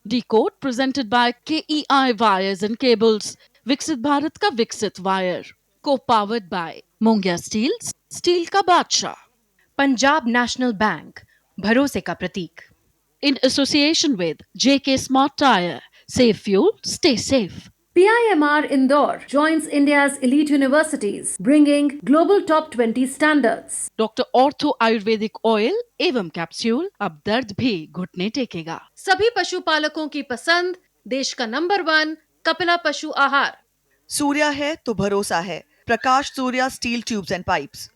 Decode presented by KEI Wires and Cables. विकसित भारत का विकसित wire. Co-powered by Mongia Steel, steel का बादशाह. पंजाब नेशनल बैंक, भरोसे का प्रतीक. In association with JK Smart Tire. Save fuel, stay safe. PIMR Indore joins India's elite universities, bringing global top 20 standards. Doctor ortho Ayurvedic oil एवं capsule अब दर्द भी घुटने टेकेगा. सभी पशुपालकों की पसंद, देश का नंबर 1 कपिला पशु आहार. सूर्या है तो भरोसा है. Prakash Surya steel tubes and pipes.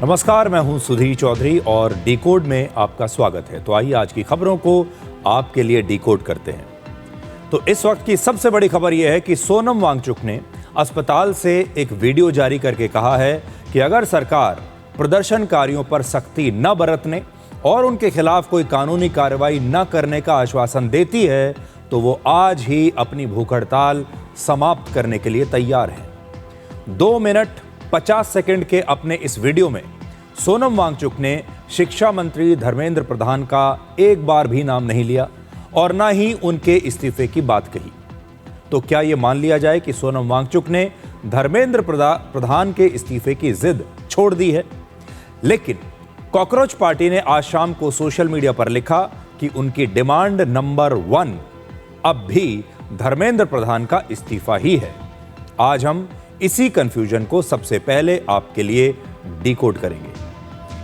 नमस्कार, मैं हूं सुधीर चौधरी और डिकोड में आपका स्वागत है। तो आइए आज की खबरों को आपके लिए डिकोड करते हैं। तो इस वक्त की सबसे बड़ी खबर यह है कि सोनम वांगचुक ने अस्पताल से एक वीडियो जारी करके कहा है कि अगर सरकार प्रदर्शनकारियों पर सख्ती न बरतने और उनके खिलाफ कोई कानूनी कार्रवाई न करने का आश्वासन देती है तो वो आज ही अपनी भूख हड़ताल समाप्त करने के लिए तैयार है। 2 मिनट 50 सेकंड के अपने इस वीडियो में सोनम वांगचुक ने शिक्षा मंत्री धर्मेंद्र प्रधान का एक बार भी नाम नहीं लिया और ना ही उनके इस्तीफे की बात कही। तो क्या यह मान लिया जाए कि सोनम वांगचुक ने धर्मेंद्र प्रधान के इस्तीफे की जिद छोड़ दी है? लेकिन कॉकरोच पार्टी ने आज शाम को सोशल मीडिया पर लिखा कि उनकी डिमांड नंबर 1 अब भी धर्मेंद्र प्रधान का इस्तीफा ही है। आज हम इसी कंफ्यूजन को सबसे पहले आपके लिए डिकोड करेंगे।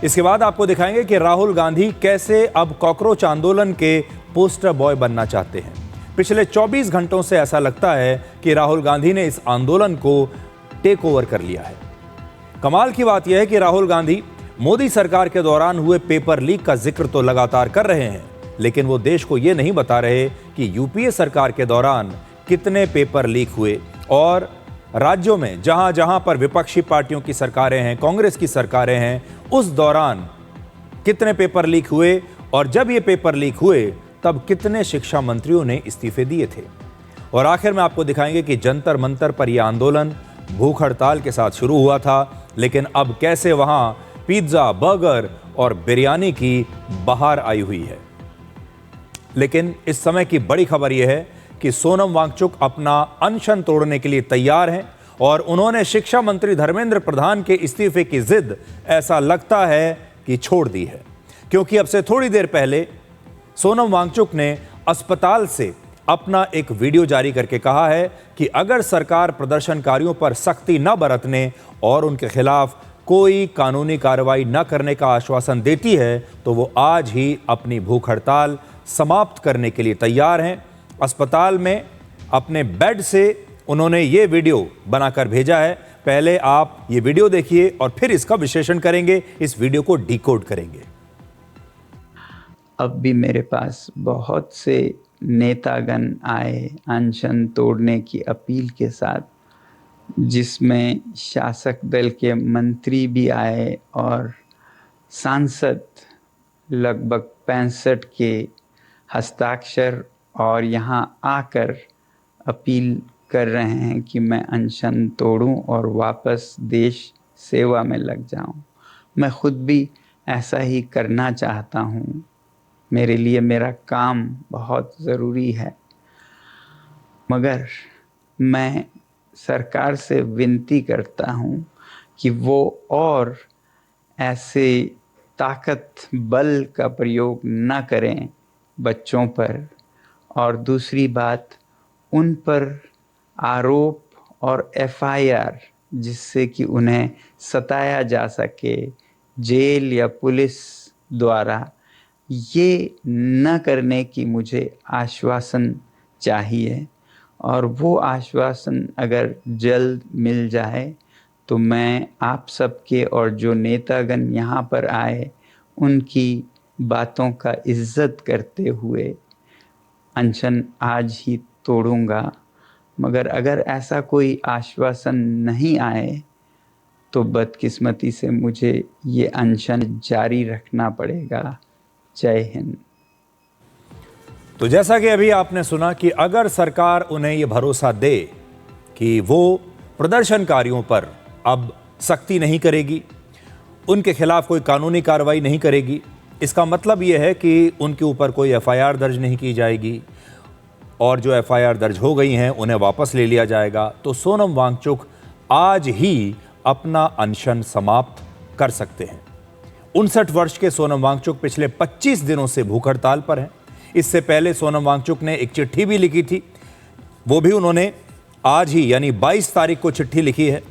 इसके बाद आपको दिखाएंगे कि राहुल गांधी कैसे अब कॉकरोच आंदोलन के पोस्टर बॉय बनना चाहते हैं। पिछले 24 घंटों से ऐसा लगता है कि राहुल गांधी ने इस आंदोलन को टेक ओवर कर लिया है। कमाल की बात यह है कि राहुल गांधी मोदी सरकार के दौरान हुए पेपर लीक का जिक्र तो लगातार कर रहे हैं, लेकिन वो देश को यह नहीं बता रहे कि यूपीए सरकार के दौरान कितने पेपर लीक हुए और राज्यों में जहां जहां पर विपक्षी पार्टियों की सरकारें हैं, कांग्रेस की सरकारें हैं, उस दौरान कितने पेपर लीक हुए और जब ये पेपर लीक हुए तब कितने शिक्षा मंत्रियों ने इस्तीफे दिए थे। और आखिर में आपको दिखाएंगे कि जंतर मंतर पर यह आंदोलन भूख हड़ताल के साथ शुरू हुआ था, लेकिन अब कैसे वहां पिज्जा, बर्गर और बिरयानी की बहार आई हुई है। लेकिन इस समय की बड़ी खबर यह है कि सोनम वांगचुक अपना अनशन तोड़ने के लिए तैयार हैं और उन्होंने शिक्षा मंत्री धर्मेंद्र प्रधान के इस्तीफे की जिद ऐसा लगता है कि छोड़ दी है, क्योंकि अब से थोड़ी देर पहले सोनम वांगचुक ने अस्पताल से अपना एक वीडियो जारी करके कहा है कि अगर सरकार प्रदर्शनकारियों पर सख्ती न बरतने और उनके खिलाफ कोई कानूनी कार्रवाई न करने का आश्वासन देती है तो वो आज ही अपनी भूख हड़ताल समाप्त करने के लिए तैयार हैं। अस्पताल में अपने बेड से उन्होंने ये वीडियो बनाकर भेजा है। पहले आप ये वीडियो देखिए और फिर इसका विश्लेषण करेंगे, इस वीडियो को डिकोड करेंगे। अब भी मेरे पास बहुत से नेतागण आए अनशन तोड़ने की अपील के साथ, जिसमें शासक दल के मंत्री भी आए और सांसद लगभग 65 के हस्ताक्षर और यहाँ आकर अपील कर रहे हैं कि मैं अनशन तोड़ूं और वापस देश सेवा में लग जाऊं। मैं खुद भी ऐसा ही करना चाहता हूं। मेरे लिए मेरा काम बहुत ज़रूरी है, मगर मैं सरकार से विनती करता हूं कि वो और ऐसे ताकत बल का प्रयोग न करें बच्चों पर। और दूसरी बात, उन पर आरोप और एफआईआर जिससे कि उन्हें सताया जा सके जेल या पुलिस द्वारा, ये न करने की मुझे आश्वासन चाहिए। और वो आश्वासन अगर जल्द मिल जाए तो मैं आप सबके और जो नेतागण यहाँ पर आए उनकी बातों का इज्जत करते हुए अनशन आज ही तोड़ूंगा। मगर अगर ऐसा कोई आश्वासन नहीं आए तो बदकिस्मती से मुझे ये अनशन जारी रखना पड़ेगा। जय हिंद। तो जैसा कि अभी आपने सुना कि अगर सरकार उन्हें ये भरोसा दे कि वो प्रदर्शनकारियों पर अब सख्ती नहीं करेगी, उनके खिलाफ कोई कानूनी कार्रवाई नहीं करेगी, इसका मतलब ये है कि उनके ऊपर कोई एफआईआर दर्ज नहीं की जाएगी और जो एफआईआर दर्ज हो गई हैं उन्हें वापस ले लिया जाएगा, तो सोनम वांगचुक आज ही अपना अनशन समाप्त कर सकते हैं। 59 वर्ष के सोनम वांगचुक पिछले 25 दिनों से भूख हड़ताल पर हैं। इससे पहले सोनम वांगचुक ने एक चिट्ठी भी लिखी थी, वो भी उन्होंने आज ही यानी 22 तारीख को चिट्ठी लिखी है,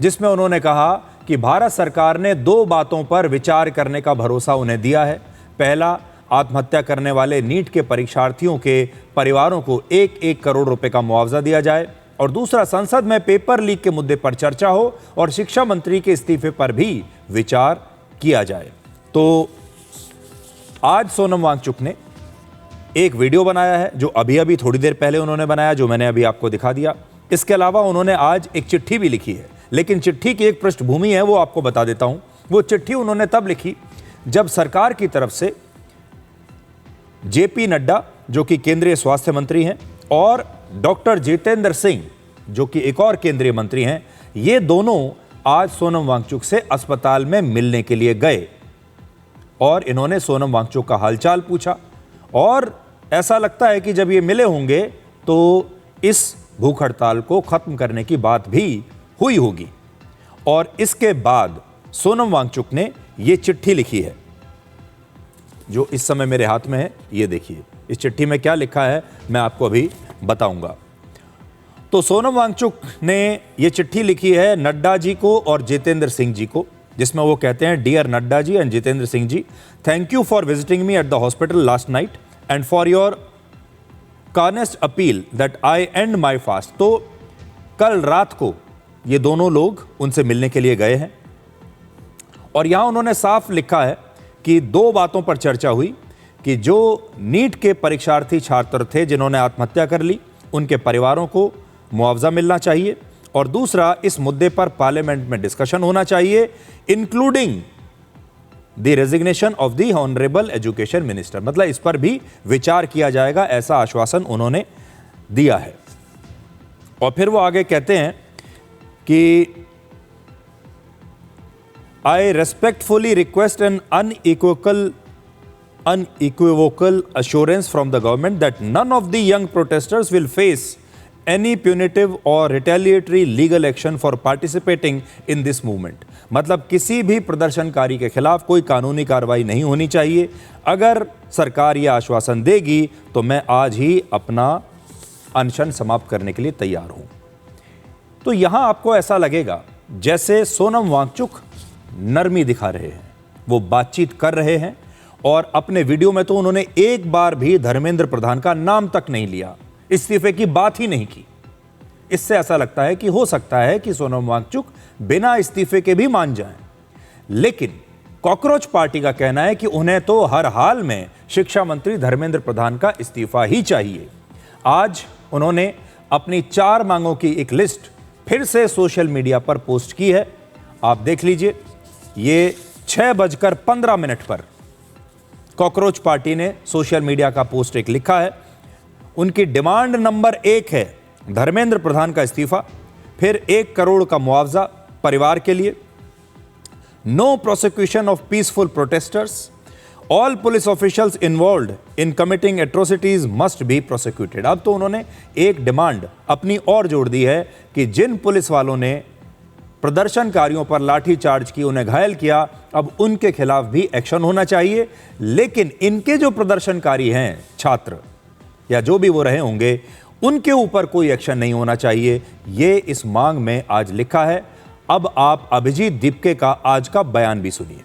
जिसमें उन्होंने कहा कि भारत सरकार ने 2 बातों पर विचार करने का भरोसा उन्हें दिया है। पहला, आत्महत्या करने वाले नीट के परीक्षार्थियों के परिवारों को 1-1 करोड़ रुपए का मुआवजा दिया जाए, और दूसरा, संसद में पेपर लीक के मुद्दे पर चर्चा हो और शिक्षा मंत्री के इस्तीफे पर भी विचार किया जाए। तो आज सोनम वांगचुक ने एक वीडियो बनाया है जो अभी थोड़ी देर पहले उन्होंने बनाया, जो मैंने अभी आपको दिखा दिया। इसके अलावा उन्होंने आज एक चिट्ठी भी लिखी है, लेकिन चिट्ठी की एक पृष्ठभूमि है, वो आपको बता देता हूं। वो चिट्ठी उन्होंने तब लिखी जब सरकार की तरफ से जेपी नड्डा, जो कि केंद्रीय स्वास्थ्य मंत्री हैं, और डॉक्टर जितेंद्र सिंह, जो कि एक और केंद्रीय मंत्री हैं, ये दोनों आज सोनम वांगचुक से अस्पताल में मिलने के लिए गए और इन्होंने सोनम वांगचुक का हालचाल पूछा। और ऐसा लगता है कि जब ये मिले होंगे तो इस भूख हड़ताल को खत्म करने की बात भी हुई होगी। और इसके बाद सोनम वांगचुक ने ये चिट्ठी लिखी है जो इस समय मेरे हाथ में है। ये देखिए, इस चिट्ठी में क्या लिखा है मैं आपको अभी बताऊंगा। तो सोनम वांगचुक ने ये चिट्ठी लिखी है नड्डा जी को और जितेंद्र सिंह जी को, जिसमें वो कहते हैं, dear Nadda ji and Jitendra Singh ji, thank you for visiting me at the hospital last night and for your earnest appeal that I end my fast. तो कल रात को ये दोनों लोग उनसे मिलने के लिए गए हैं और यहां उन्होंने साफ लिखा है कि 2 बातों पर चर्चा हुई कि जो नीट के परीक्षार्थी छात्र थे जिन्होंने आत्महत्या कर ली, उनके परिवारों को मुआवजा मिलना चाहिए, और दूसरा, इस मुद्दे पर पार्लियामेंट में डिस्कशन होना चाहिए, including the resignation of the honourable education minister. मतलब इस पर भी विचार किया जाएगा, ऐसा आश्वासन उन्होंने दिया है। और फिर वो आगे कहते हैं कि I respectfully request an unequivocal assurance from the government that none of the young protesters will face any punitive or retaliatory legal action for participating in this movement। मतलब किसी भी प्रदर्शनकारी के खिलाफ कोई कानूनी कार्रवाई नहीं होनी चाहिए। अगर सरकार यह आश्वासन देगी तो मैं आज ही अपना अनशन समाप्त करने के लिए तैयार हूं। तो यहां आपको ऐसा लगेगा जैसे सोनम वांगचुक नरमी दिखा रहे हैं, वो बातचीत कर रहे हैं, और अपने वीडियो में तो उन्होंने एक बार भी धर्मेंद्र प्रधान का नाम तक नहीं लिया, इस्तीफे की बात ही नहीं की। इससे ऐसा लगता है कि हो सकता है कि सोनम वांगचुक बिना इस्तीफे के भी मान जाएं। लेकिन कॉकरोच पार्टी का कहना है कि उन्हें तो हर हाल में शिक्षा मंत्री धर्मेंद्र प्रधान का इस्तीफा ही चाहिए। आज उन्होंने अपनी 4 मांगों की एक लिस्ट फिर से सोशल मीडिया पर पोस्ट की है, आप देख लीजिए। ये 6:15 पर कॉकरोच पार्टी ने सोशल मीडिया का पोस्ट एक लिखा है। उनकी डिमांड नंबर 1 है धर्मेंद्र प्रधान का इस्तीफा, फिर 1 करोड़ का मुआवजा परिवार के लिए, no prosecution of peaceful protesters, all police officials involved in committing atrocities must be prosecuted. अब तो उन्होंने एक डिमांड अपनी और जोड़ दी है कि जिन पुलिस वालों ने प्रदर्शनकारियों पर लाठीचार्ज की, उन्हें घायल किया, अब उनके खिलाफ भी एक्शन होना चाहिए। लेकिन इनके जो प्रदर्शनकारी हैं, छात्र या जो भी वो रहे होंगे, उनके ऊपर कोई एक्शन नहीं होना चाहिए। ये इस मांग में आज लिखा है। अब आप अभिजीत दीपके का आज का बयान भी सुनिए।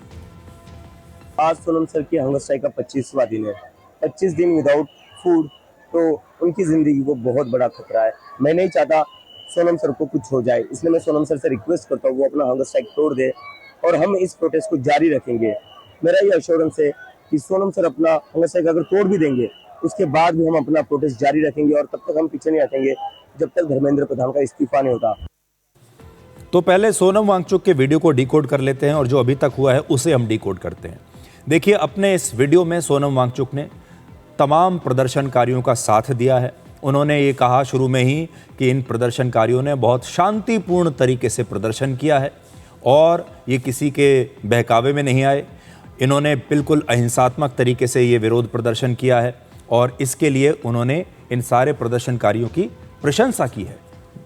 आज सोनम सर की हंगर स्ट्राइक का 25वां दिन है। 25 दिन विदाउट फूड, तो उनकी जिंदगी को बहुत बड़ा खतरा है। मैं नहीं चाहता सोनम सर को कुछ हो जाए, इसलिए मैं सोनम सर से रिक्वेस्ट करता हूँ वो अपना हंगर स्ट्राइक तोड़ दे और हम इस प्रोटेस्ट को जारी रखेंगे। मेरा ये एश्योरेंस है कि सोनम सर अपना हंगर स्ट्राइक अगर तोड़ भी देंगे, उसके बाद भी हम अपना प्रोटेस्ट जारी रखेंगे और तब तक हम पीछे नहीं हटेंगे जब तक धर्मेंद्र प्रधान का इस्तीफा नहीं होता। तो पहले सोनम वांगचुक के वीडियो को डिकोड कर लेते हैं और जो अभी तक हुआ है उसे हम डिकोड करते हैं। देखिए, अपने इस वीडियो में सोनम वांगचुक ने तमाम प्रदर्शनकारियों का साथ दिया है। उन्होंने ये कहा शुरू में ही कि इन प्रदर्शनकारियों ने बहुत शांतिपूर्ण तरीके से प्रदर्शन किया है और ये किसी के बहकावे में नहीं आए। इन्होंने बिल्कुल अहिंसात्मक तरीके से ये विरोध प्रदर्शन किया है और इसके लिए उन्होंने इन सारे प्रदर्शनकारियों की प्रशंसा की है,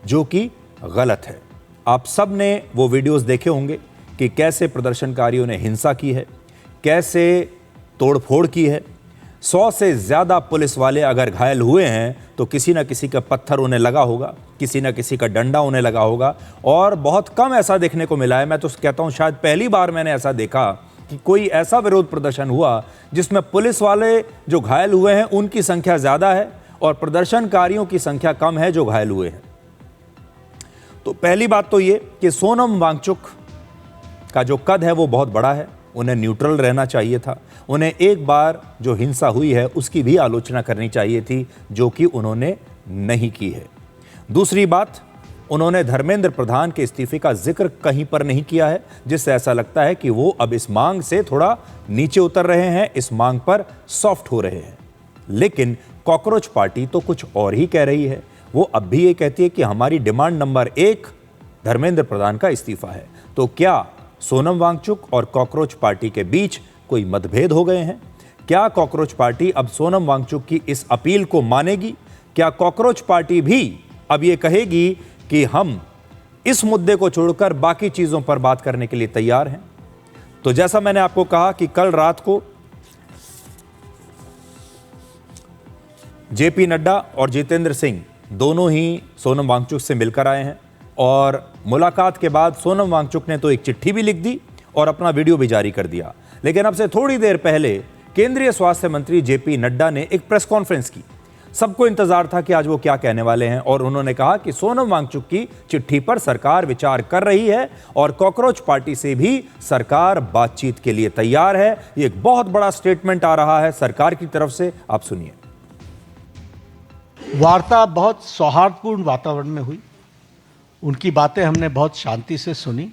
जो कि गलत है। आप सब ने वो वीडियोस देखे होंगे कि कैसे प्रदर्शनकारियों ने हिंसा की है, कैसे तोड़फोड़ की है। 100 से ज़्यादा पुलिस वाले अगर घायल हुए हैं तो किसी न किसी का पत्थर उन्हें लगा होगा, किसी न किसी का डंडा उन्हें लगा होगा और बहुत कम ऐसा देखने को मिला है। मैं तो कहता हूँ शायद पहली बार मैंने ऐसा देखा कि कोई ऐसा विरोध प्रदर्शन हुआ जिसमें पुलिस वाले जो घायल हुए हैं उनकी संख्या ज़्यादा है और प्रदर्शनकारियों की संख्या कम है जो घायल हुए हैं। तो पहली बात तो ये कि सोनम वांगचुक का जो कद है वो बहुत बड़ा है, उन्हें न्यूट्रल रहना चाहिए था। उन्हें एक बार जो हिंसा हुई है उसकी भी आलोचना करनी चाहिए थी, जो कि उन्होंने नहीं की है। दूसरी बात, उन्होंने धर्मेंद्र प्रधान के इस्तीफे का जिक्र कहीं पर नहीं किया है, जिससे ऐसा लगता है कि वो अब इस मांग से थोड़ा नीचे उतर रहे हैं, इस मांग पर सॉफ्ट हो रहे हैं। लेकिन कॉकरोच पार्टी तो कुछ और ही कह रही है। वो अब भी ये कहती है कि हमारी डिमांड नंबर 1 धर्मेंद्र प्रधान का इस्तीफा है। तो क्या सोनम वांगचुक और कॉकरोच पार्टी के बीच कोई मतभेद हो गए हैं? क्या कॉकरोच पार्टी अब सोनम वांगचुक की इस अपील को मानेगी? क्या कॉकरोच पार्टी भी अब ये कहेगी कि हम इस मुद्दे को छोड़कर बाकी चीजों पर बात करने के लिए तैयार हैं? तो जैसा मैंने आपको कहा कि कल रात को जेपी नड्डा और जितेंद्र सिंह दोनों ही सोनम वांगचुक से मिलकर आए हैं और मुलाकात के बाद सोनम वांगचुक ने तो एक चिट्ठी भी लिख दी और अपना वीडियो भी जारी कर दिया। लेकिन अब से थोड़ी देर पहले केंद्रीय स्वास्थ्य मंत्री जेपी नड्डा ने एक प्रेस कॉन्फ्रेंस की। सबको इंतजार था कि आज वो क्या कहने वाले हैं और उन्होंने कहा कि सोनम वांगचुक की चिट्ठी पर सरकार विचार कर रही है और कॉकरोच पार्टी से भी सरकार बातचीत के लिए तैयार है। ये एक बहुत बड़ा स्टेटमेंट आ रहा है सरकार की तरफ से, आप सुनिए। वार्ता बहुत सौहार्दपूर्ण वातावरण में हुई। उनकी बातें हमने बहुत शांति से सुनी।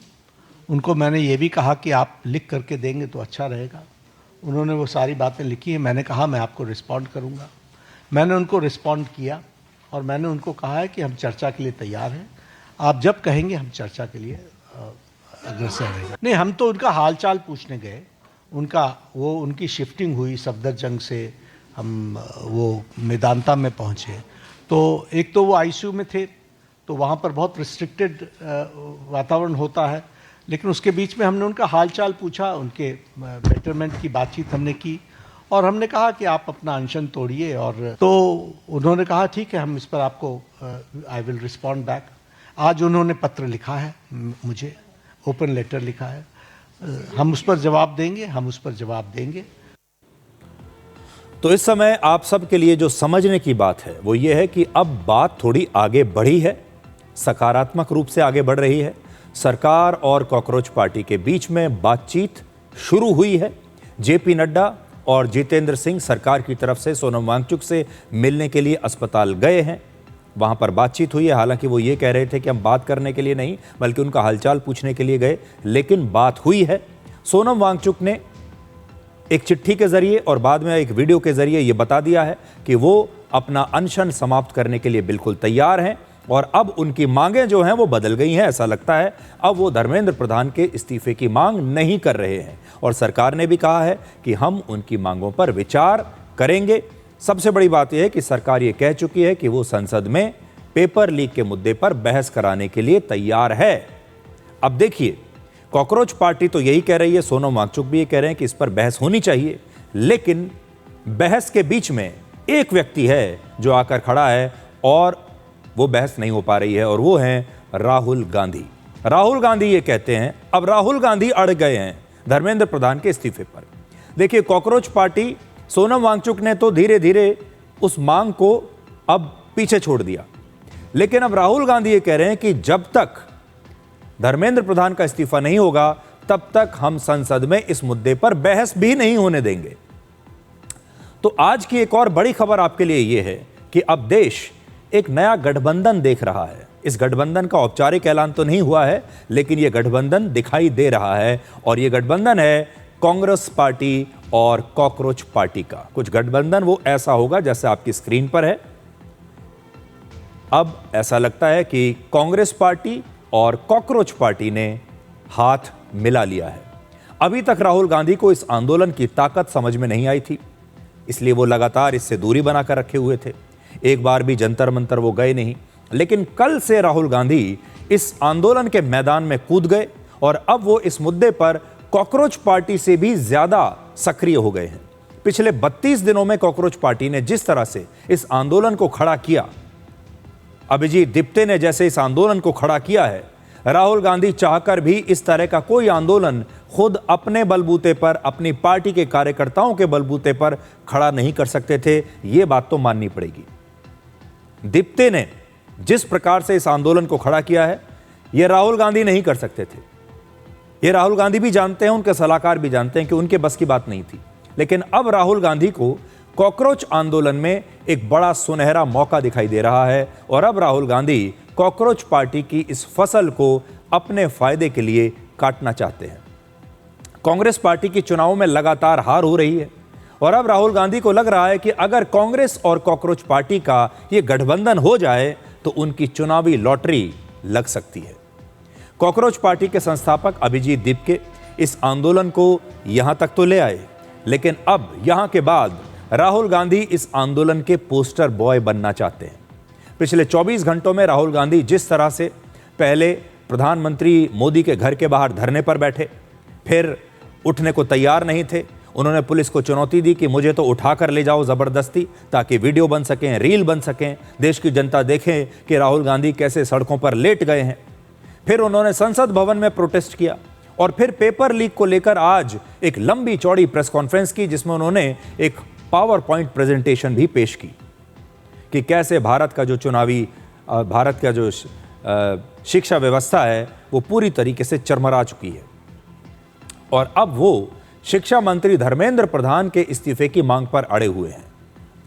उनको मैंने ये भी कहा कि आप लिख करके देंगे तो अच्छा रहेगा। उन्होंने वो सारी बातें लिखी हैं। मैंने कहा मैं आपको रिस्पॉन्ड करूँगा। मैंने उनको रिस्पॉन्ड किया और मैंने उनको कहा है कि हम चर्चा के लिए तैयार हैं। आप जब कहेंगे हम चर्चा के लिए अग्रसर रहेंगे। नहीं, हम तो उनका हालचाल पूछने गए। उनकी शिफ्टिंग हुई सफदरजंग से, हम वो मेदांता में पहुँचे। तो एक तो वो आईसीयू में थे तो वहाँ पर बहुत रिस्ट्रिक्टेड वातावरण होता है, लेकिन उसके बीच में हमने उनका हालचाल पूछा, उनके बेटरमेंट की बातचीत हमने की और हमने कहा कि आप अपना अनशन तोड़िए। और तो उन्होंने कहा ठीक है, हम इस पर आपको आई विल रिस्पॉन्ड बैक। आज उन्होंने पत्र लिखा है, मुझे ओपन लेटर लिखा है। हम उस पर जवाब देंगे। तो इस समय आप सब के लिए जो समझने की बात है वो ये है कि अब बात थोड़ी आगे बढ़ी है, सकारात्मक रूप से आगे बढ़ रही है। सरकार और कॉकरोच पार्टी के बीच में बातचीत शुरू हुई है। जेपी नड्डा और जितेंद्र सिंह सरकार की तरफ से सोनम वांगचुक से मिलने के लिए अस्पताल गए हैं, वहां पर बातचीत हुई है। हालांकि वो ये कह रहे थे कि हम बात करने के लिए नहीं बल्कि उनका हालचाल पूछने के लिए गए, लेकिन बात हुई है। सोनम वांगचुक ने एक चिट्ठी के जरिए और बाद में एक वीडियो के जरिए ये बता दिया है कि वो अपना अनशन समाप्त करने के लिए बिल्कुल तैयार हैं और अब उनकी मांगें जो हैं वो बदल गई हैं। ऐसा लगता है अब वो धर्मेंद्र प्रधान के इस्तीफे की मांग नहीं कर रहे हैं और सरकार ने भी कहा है कि हम उनकी मांगों पर विचार करेंगे। सबसे बड़ी बात यह है कि सरकार ये कह चुकी है कि वो संसद में पेपर लीक के मुद्दे पर बहस कराने के लिए तैयार है। अब देखिए, कॉकरोच पार्टी तो यही कह रही है, सोनम वांगचुक भी ये कह रहे हैं कि इस पर बहस होनी चाहिए, लेकिन बहस के बीच में एक व्यक्ति है जो आकर खड़ा है और वो बहस नहीं हो पा रही है और वो हैं राहुल गांधी। राहुल गांधी ये कहते हैं, अब राहुल गांधी अड़ गए हैं धर्मेंद्र प्रधान के इस्तीफे पर। देखिए, कॉकरोच पार्टी सोनम वांगचुक ने तो धीरे धीरे उस मांग को अब पीछे छोड़ दिया, लेकिन अब राहुल गांधी ये कह रहे हैं कि जब तक धर्मेंद्र प्रधान का इस्तीफा नहीं होगा तब तक हम संसद में इस मुद्दे पर बहस भी नहीं होने देंगे। तो आज की एक और बड़ी खबर आपके लिए यह है कि अब देश एक नया गठबंधन देख रहा है। इस गठबंधन का औपचारिक ऐलान तो नहीं हुआ है, लेकिन यह गठबंधन दिखाई दे रहा है और यह गठबंधन है कांग्रेस पार्टी और कॉकरोच पार्टी का। कुछ गठबंधन वो ऐसा होगा जैसे आपकी स्क्रीन पर है। अब ऐसा लगता है कि कांग्रेस पार्टी और कॉकरोच पार्टी ने हाथ मिला लिया है। अभी तक राहुल गांधी को इस आंदोलन की ताकत समझ में नहीं आई थी, इसलिए वो लगातार इससे दूरी बनाकर रखे हुए थे। एक बार भी जंतर मंतर वो गए नहीं, लेकिन कल से राहुल गांधी इस आंदोलन के मैदान में कूद गए और अब वो इस मुद्दे पर कॉकरोच पार्टी से भी ज्यादा सक्रिय हो गए हैं। पिछले 32 दिनों में कॉकरोच पार्टी ने जिस तरह से इस आंदोलन को खड़ा किया, अभिजीत दिप्ते ने जैसे इस आंदोलन को खड़ा किया है, राहुल गांधी चाहकर भी इस तरह का कोई आंदोलन खुद अपने बलबूते पर, अपनी पार्टी के कार्यकर्ताओं के बलबूते पर खड़ा नहीं कर सकते थे। यह बात तो माननी पड़ेगी। दिप्ते ने जिस प्रकार से इस आंदोलन को खड़ा किया है, यह राहुल गांधी नहीं कर सकते थे। यह राहुल गांधी भी जानते हैं, उनके सलाहकार भी जानते हैं कि उनके बस की बात नहीं थी। लेकिन अब राहुल गांधी को कॉकरोच आंदोलन में एक बड़ा सुनहरा मौका दिखाई दे रहा है और अब राहुल गांधी कॉकरोच पार्टी की इस फसल को अपने फायदे के लिए काटना चाहते हैं। कांग्रेस पार्टी की चुनावों में लगातार हार हो रही है और अब राहुल गांधी को लग रहा है कि अगर कांग्रेस और कॉकरोच पार्टी का ये गठबंधन हो जाए तो उनकी चुनावी लॉटरी लग सकती है। कॉकरोच पार्टी के संस्थापक अभिजीत दिप्ते इस आंदोलन को यहां तक तो ले आए, लेकिन अब यहां के बाद राहुल गांधी इस आंदोलन के पोस्टर बॉय बनना चाहते हैं। पिछले 24 घंटों में राहुल गांधी जिस तरह से पहले प्रधानमंत्री मोदी के घर के बाहर धरने पर बैठे, फिर उठने को तैयार नहीं थे, उन्होंने पुलिस को चुनौती दी कि मुझे तो उठाकर ले जाओ ज़बरदस्ती, ताकि वीडियो बन सकें, रील बन सकें, देश की जनता देखें कि राहुल गांधी कैसे सड़कों पर लेट गए हैं। फिर उन्होंने संसद भवन में प्रोटेस्ट किया और फिर पेपर लीक को लेकर आज एक लंबी चौड़ी प्रेस कॉन्फ्रेंस की, जिसमें उन्होंने एक पावर पॉइंट प्रेजेंटेशन भी पेश की कि कैसे भारत का जो शिक्षा व्यवस्था है वो पूरी तरीके से चरमरा चुकी है। और अब वो शिक्षा मंत्री धर्मेंद्र प्रधान के इस्तीफे की मांग पर अड़े हुए हैं।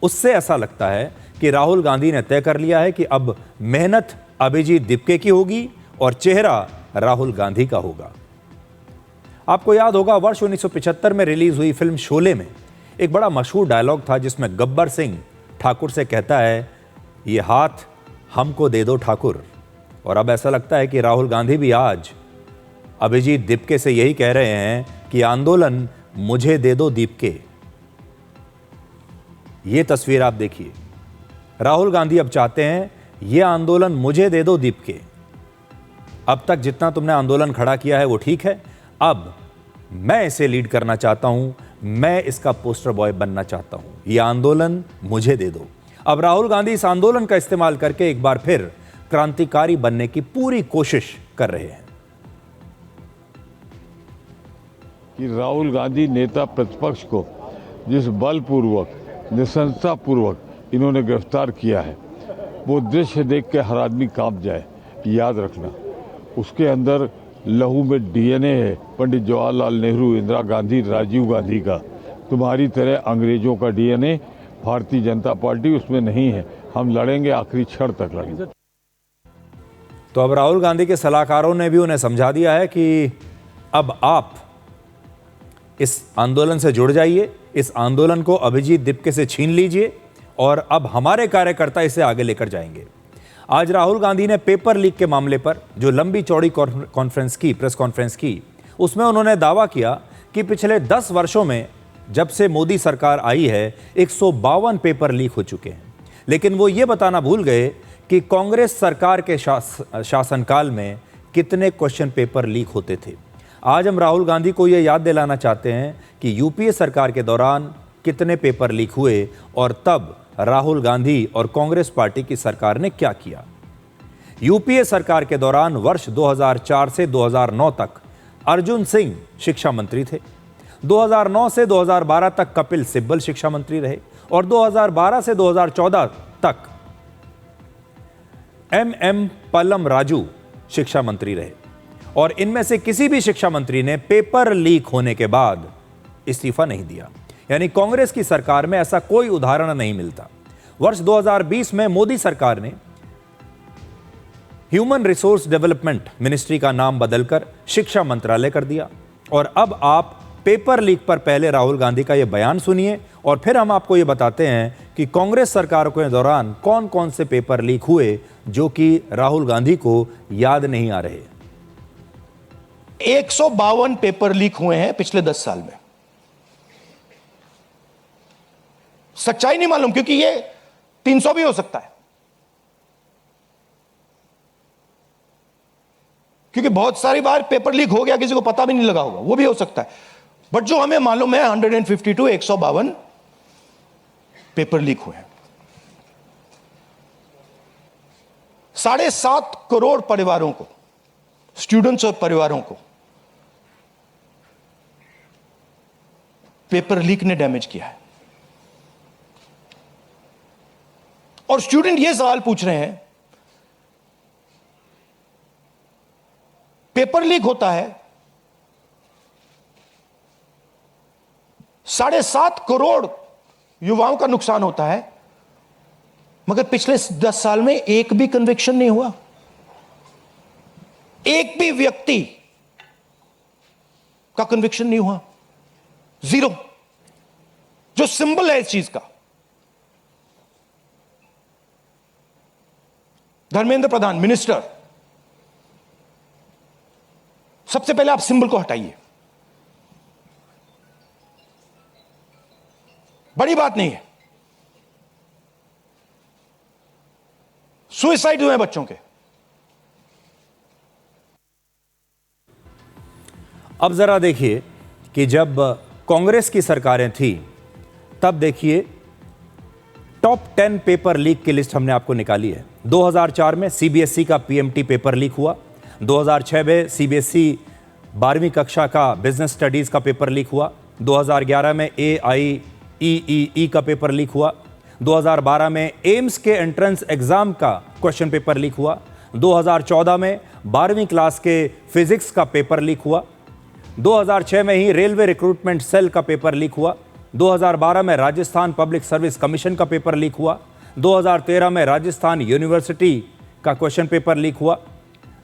उससे ऐसा लगता है कि राहुल गांधी ने तय कर लिया है कि अब मेहनत अभिजीत दिप्ते की होगी और चेहरा राहुल गांधी का होगा। आपको याद होगा, वर्ष 1975 में रिलीज हुई फिल्म शोले में एक बड़ा मशहूर डायलॉग था जिसमें गब्बर सिंह ठाकुर से कहता है, ये हाथ हमको दे दो ठाकुर। और अब ऐसा लगता है कि राहुल गांधी भी आज अभिजीत दिप्ते से यही कह रहे हैं कि आंदोलन मुझे दे दो दीपके। ये तस्वीर आप देखिए, राहुल गांधी अब चाहते हैं ये आंदोलन मुझे दे दो दीपके। अब तक जितना तुमने आंदोलन खड़ा किया है वो ठीक है, अब मैं इसे लीड करना चाहता हूं, मैं इसका पोस्टर बॉय बनना चाहता हूं, यह आंदोलन मुझे दे दो। अब राहुल गांधी इस आंदोलन का इस्तेमाल करके एक बार फिर क्रांतिकारी बनने की पूरी कोशिश कर रहे हैं। कि राहुल गांधी नेता प्रतिपक्ष को जिस बलपूर्वक, निशंसतापूर्वक इन्होंने गिरफ्तार किया है, वो दृश्य देख के हर आदमी कांप जाए। याद रखना, उसके अंदर लहू में डीएनए है पंडित जवाहरलाल नेहरू, इंदिरा गांधी, राजीव गांधी का। तुम्हारी तरह अंग्रेजों का डीएनए भारतीय जनता पार्टी उसमें नहीं है। हम लड़ेंगे, आखिरी क्षण तक लड़ेंगे। तो अब राहुल गांधी के सलाहकारों ने भी उन्हें समझा दिया है कि अब आप इस आंदोलन से जुड़ जाइए, इस आंदोलन को अभिजीत दिप्ते से छीन लीजिए और अब हमारे कार्यकर्ता इसे आगे लेकर जाएंगे। आज राहुल गांधी ने पेपर लीक के मामले पर जो लंबी चौड़ी प्रेस कॉन्फ्रेंस की, उसमें उन्होंने दावा किया कि पिछले 10 वर्षों में जब से मोदी सरकार आई है 152 पेपर लीक हो चुके हैं। लेकिन वो ये बताना भूल गए कि कांग्रेस सरकार के शासनकाल में कितने क्वेश्चन पेपर लीक होते थे। आज हम राहुल गांधी को ये याद दिलाना चाहते हैं कि यूपीए सरकार के दौरान कितने पेपर लीक हुए और तब राहुल गांधी और कांग्रेस पार्टी की सरकार ने क्या किया। यूपीए सरकार के दौरान वर्ष 2004 से 2009 तक अर्जुन सिंह शिक्षा मंत्री थे, 2009 से 2012 तक कपिल सिब्बल शिक्षा मंत्री रहे और 2012 से 2014 तक एम पल्लम राजू शिक्षा मंत्री रहे। और इनमें से किसी भी शिक्षा मंत्री ने पेपर लीक होने के बाद इस्तीफा नहीं दिया। यानी कांग्रेस की सरकार में ऐसा कोई उदाहरण नहीं मिलता। वर्ष 2020 में मोदी सरकार ने ह्यूमन रिसोर्स डेवलपमेंट मिनिस्ट्री का नाम बदलकर शिक्षा मंत्रालय कर दिया। और अब आप पेपर लीक पर पहले राहुल गांधी का यह बयान सुनिए और फिर हम आपको यह बताते हैं कि कांग्रेस सरकार के दौरान कौन कौन से पेपर लीक हुए जो कि राहुल गांधी को याद नहीं आ रहे। 152 पेपर लीक हुए हैं पिछले 10 साल में। सच्चाई नहीं मालूम, क्योंकि ये 300 भी हो सकता है, क्योंकि बहुत सारी बार पेपर लीक हो गया, किसी को पता भी नहीं लगा होगा, वो भी हो सकता है। बट जो हमें मालूम है 152 152 पेपर लीक हुए हैं। 7.5 करोड़ परिवारों को, स्टूडेंट्स और परिवारों को पेपर लीक ने डैमेज किया है। और स्टूडेंट ये सवाल पूछ रहे हैं, पेपर लीक होता है, 7.5 करोड़ युवाओं का नुकसान होता है, मगर पिछले 10 साल में एक भी कन्विक्शन नहीं हुआ, एक भी व्यक्ति का कन्विक्शन नहीं हुआ, 0। जो सिंबल है इस चीज का, धर्मेंद्र प्रधान मिनिस्टर, सबसे पहले आप सिंबल को हटाइए। बड़ी बात नहीं है। सुसाइड हुए बच्चों के। अब जरा देखिए कि जब कांग्रेस की सरकारें थी तब देखिए टॉप 10 पेपर लीक की लिस्ट हमने आपको निकाली है। 2004 में सीबीएसई का पीएमटी पेपर लीक हुआ। 2006 में सीबीएसई 12वीं कक्षा का बिजनेस स्टडीज का पेपर लीक हुआ। 2011 में AIEEE का पेपर लीक हुआ। 2012 में एम्स के एंट्रेंस एग्जाम का क्वेश्चन पेपर लीक हुआ। 2014 में 12वीं क्लास के फिजिक्स का पेपर लीक हुआ। 2006 में ही रेलवे रिक्रूटमेंट सेल का पेपर लीक हुआ। 2012 में राजस्थान पब्लिक सर्विस कमीशन का पेपर लीक हुआ। 2013 में राजस्थान यूनिवर्सिटी का क्वेश्चन पेपर लीक हुआ।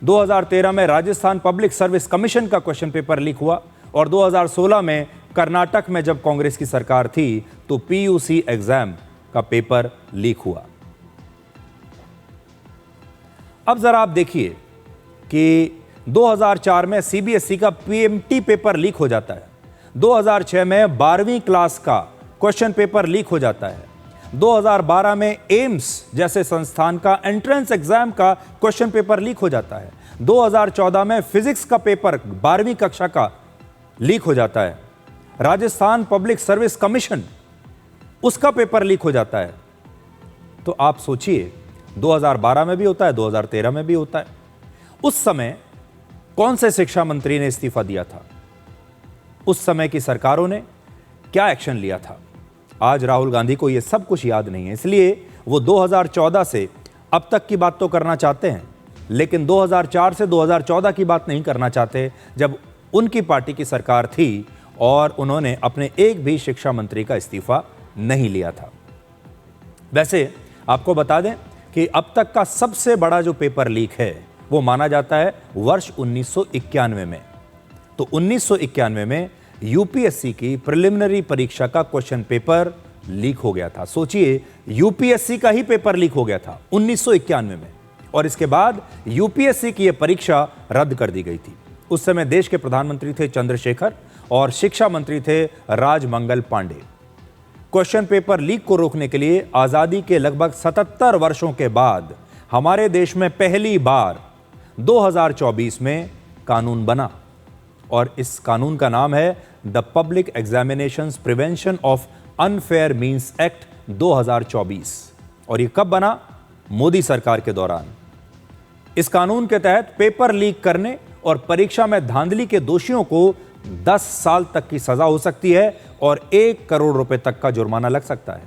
2013 में राजस्थान पब्लिक सर्विस कमीशन का क्वेश्चन पेपर लीक हुआ। और 2016 में कर्नाटक में जब कांग्रेस की सरकार थी तो पीयूसी एग्जाम का पेपर लीक हुआ। अब जरा आप देखिए कि 2004 में सीबीएसई का पीएमटी पेपर लीक हो जाता है। 2006 में 12वीं क्लास का क्वेश्चन पेपर लीक हो जाता है। 2012 में एम्स जैसे संस्थान का एंट्रेंस एग्जाम का क्वेश्चन पेपर लीक हो जाता है। 2014 में फिजिक्स का पेपर 12वीं कक्षा का लीक हो जाता है। राजस्थान पब्लिक सर्विस कमीशन उसका पेपर लीक हो जाता है। तो आप सोचिए 2012 में भी होता है, 2013 में भी होता है। उस समय कौन से शिक्षा मंत्री ने इस्तीफा दिया था? उस समय की सरकारों ने क्या एक्शन लिया था? आज राहुल गांधी को यह सब कुछ याद नहीं है, इसलिए वो 2014 से अब तक की बात तो करना चाहते हैं, लेकिन 2004 से 2014 की बात नहीं करना चाहते, जब उनकी पार्टी की सरकार थी और उन्होंने अपने एक भी शिक्षा मंत्री का इस्तीफा नहीं लिया था। वैसे आपको बता दें कि अब तक का सबसे बड़ा जो पेपर लीक है वो माना जाता है वर्ष 1991 में। तो 1991 में यूपीएससी की प्रिलिमिनरी परीक्षा का क्वेश्चन पेपर लीक हो गया था। सोचिए, यूपीएससी का ही पेपर लीक हो गया था 1991 में, और इसके बाद यूपीएससी की यह परीक्षा रद्द कर दी गई थी। उस समय देश के प्रधानमंत्री थे चंद्रशेखर और शिक्षा मंत्री थे Rajmangal Pande. Question paper leak को रोकने के लिए आजादी के लगभग 77 वर्षों के बाद हमारे देश में पहली बार 2024 में कानून बना, और इस कानून का नाम है the public examinations prevention of unfair means act 2024। और ये कब बना? मोदी सरकार के दौरान। इस कानून के तहत पेपर लीक करने और परीक्षा में धांधली के दोषियों को 10 साल तक की सजा हो सकती है और 1 करोड़ रुपए तक का जुर्माना लग सकता है।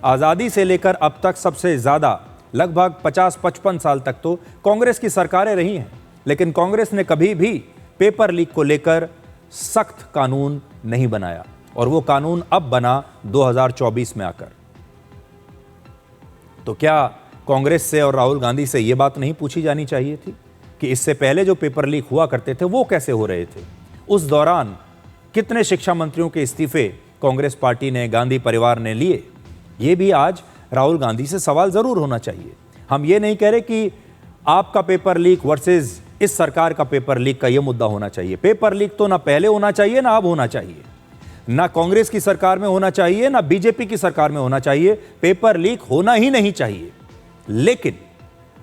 आजादी से लेकर अब तक सबसे ज्यादा लगभग 50-55 साल तक तो कांग्रेस की सरकारें रही हैं, लेकिन कांग्रेस ने कभी भी पेपर लीक को लेकर सख्त कानून नहीं बनाया, और वो कानून अब बना 2024 में आकर। तो क्या कांग्रेस से और राहुल गांधी से ये बात नहीं पूछी जानी चाहिए थी कि इससे पहले जो पेपर लीक हुआ करते थे वो कैसे हो रहे थे? उस दौरान कितने शिक्षा मंत्रियों के इस्तीफे कांग्रेस पार्टी ने, गांधी परिवार ने लिए? ये भी आज राहुल गांधी से सवाल जरूर होना चाहिए। हम ये नहीं कह रहे कि आपका पेपर लीक वर्सेस इस सरकार का पेपर लीक का ये मुद्दा होना चाहिए। पेपर लीक तो ना पहले होना चाहिए ना अब होना चाहिए, ना कांग्रेस की सरकार में होना चाहिए ना बीजेपी की सरकार में होना चाहिए। पेपर लीक होना ही नहीं चाहिए। लेकिन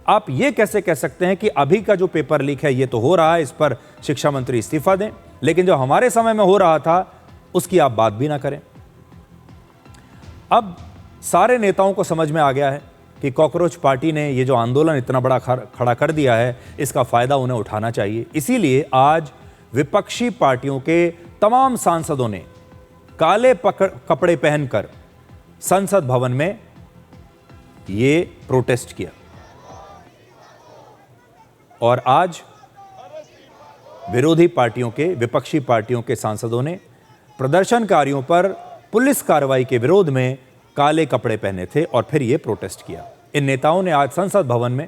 आप ये कैसे कह सकते हैं कि अभी का जो पेपर लीक है ये तो हो रहा है, इस पर शिक्षा मंत्री इस्तीफा दें, लेकिन जो हमारे समय में हो रहा था उसकी आप बात भी ना करें? अब सारे नेताओं को समझ में आ गया है कि कॉकरोच पार्टी ने ये जो आंदोलन इतना बड़ा खड़ा कर दिया है, इसका फायदा उन्हें उठाना चाहिए। इसीलिए आज विपक्षी पार्टियों के तमाम सांसदों ने काले कपड़े पहनकर संसद भवन में ये प्रोटेस्ट किया। और आज विरोधी पार्टियों के, विपक्षी पार्टियों के सांसदों ने प्रदर्शनकारियों पर पुलिस कार्रवाई के विरोध में काले कपड़े पहने थे और फिर ये प्रोटेस्ट किया। इन नेताओं ने आज संसद भवन में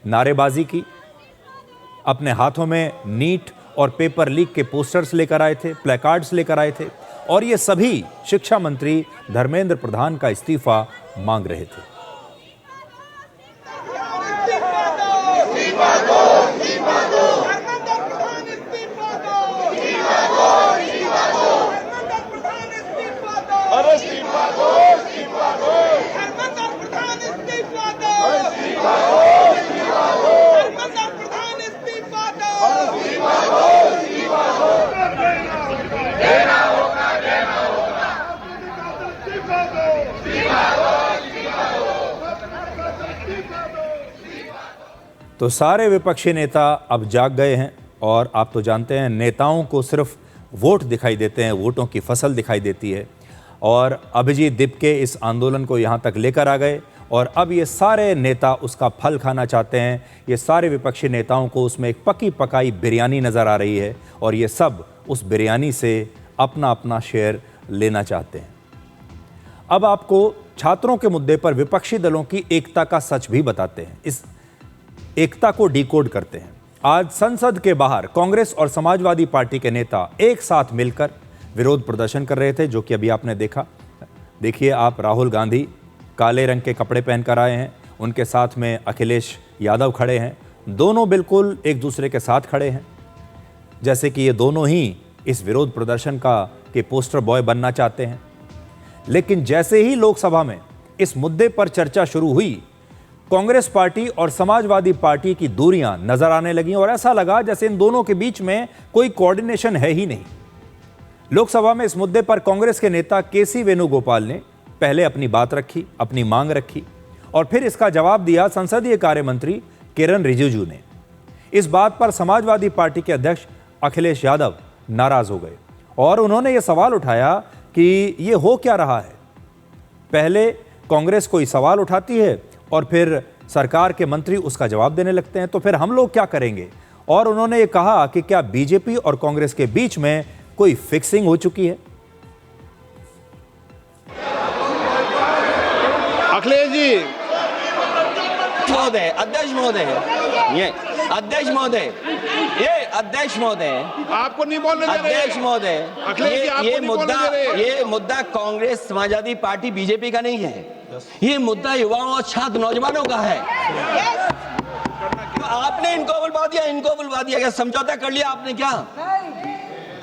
नारेबाजी की, अपने हाथों में नीट और पेपर लीक के पोस्टर्स लेकर आए थे, प्लेकार्ड्स लेकर आए थे, और ये सभी शिक्षा मंत्री धर्मेंद्र प्रधान का इस्तीफा मांग रहे थे। तो सारे विपक्षी नेता अब जाग गए हैं और आप तो जानते हैं नेताओं को सिर्फ वोट दिखाई देते हैं, वोटों की फसल दिखाई देती है। और अभिजीत दीपके इस आंदोलन को यहाँ तक लेकर आ गए और अब ये सारे नेता उसका फल खाना चाहते हैं। ये सारे विपक्षी नेताओं को उसमें एक पकी पकाई बिरयानी नज़र आ रही है और ये सब उस बिरयानी से अपना अपना शेयर लेना चाहते हैं। अब आपको छात्रों के मुद्दे पर विपक्षी दलों की एकता का सच भी बताते हैं, इस एकता को डिकोड करते हैं। आज संसद के बाहर कांग्रेस और समाजवादी पार्टी के नेता एक साथ मिलकर विरोध प्रदर्शन कर रहे थे, जो कि अभी आपने देखा। देखिए आप, राहुल गांधी काले रंग के कपड़े पहनकर आए हैं, उनके साथ में अखिलेश यादव खड़े हैं। दोनों बिल्कुल एक दूसरे के साथ खड़े हैं, जैसे कि ये दोनों ही इस विरोध प्रदर्शन के पोस्टर बॉय बनना चाहते हैं। लेकिन जैसे ही लोकसभा में इस मुद्दे पर चर्चा शुरू हुई, कांग्रेस पार्टी और समाजवादी पार्टी की दूरियां नजर आने लगीं और ऐसा लगा जैसे इन दोनों के बीच में कोई कोऑर्डिनेशन है ही नहीं। लोकसभा में इस मुद्दे पर कांग्रेस के नेता केसी वेणुगोपाल ने पहले अपनी बात रखी, अपनी मांग रखी, और फिर इसका जवाब दिया संसदीय कार्य मंत्री किरण रिजिजू ने। इस बात पर समाजवादी पार्टी के अध्यक्ष अखिलेश यादव नाराज हो गए और उन्होंने यह सवाल उठाया कि ये हो क्या रहा है। पहले कांग्रेस कोई सवाल उठाती है और फिर सरकार के मंत्री उसका जवाब देने लगते हैं, तो फिर हम लोग क्या करेंगे? और उन्होंने ये कहा कि क्या बीजेपी और कांग्रेस के बीच में कोई फिक्सिंग हो चुकी है? अखिलेश जी, महोदय, अध्यक्ष महोदय, ये अध्यक्ष महोदय, ये अध्यक्ष महोदय, आपको नहीं बोलने दे रहे। अध्यक्ष महोदय, अखिलेश जी, आपको नहीं बोलने दे रहे। ये मुद्दा कांग्रेस समाजवादी पार्टी बीजेपी का नहीं है, ये मुद्दा युवाओं और छात्र नौजवानों का है। तो आपने इनको बुलवा दिया, क्या समझौता कर लिया आपने? क्या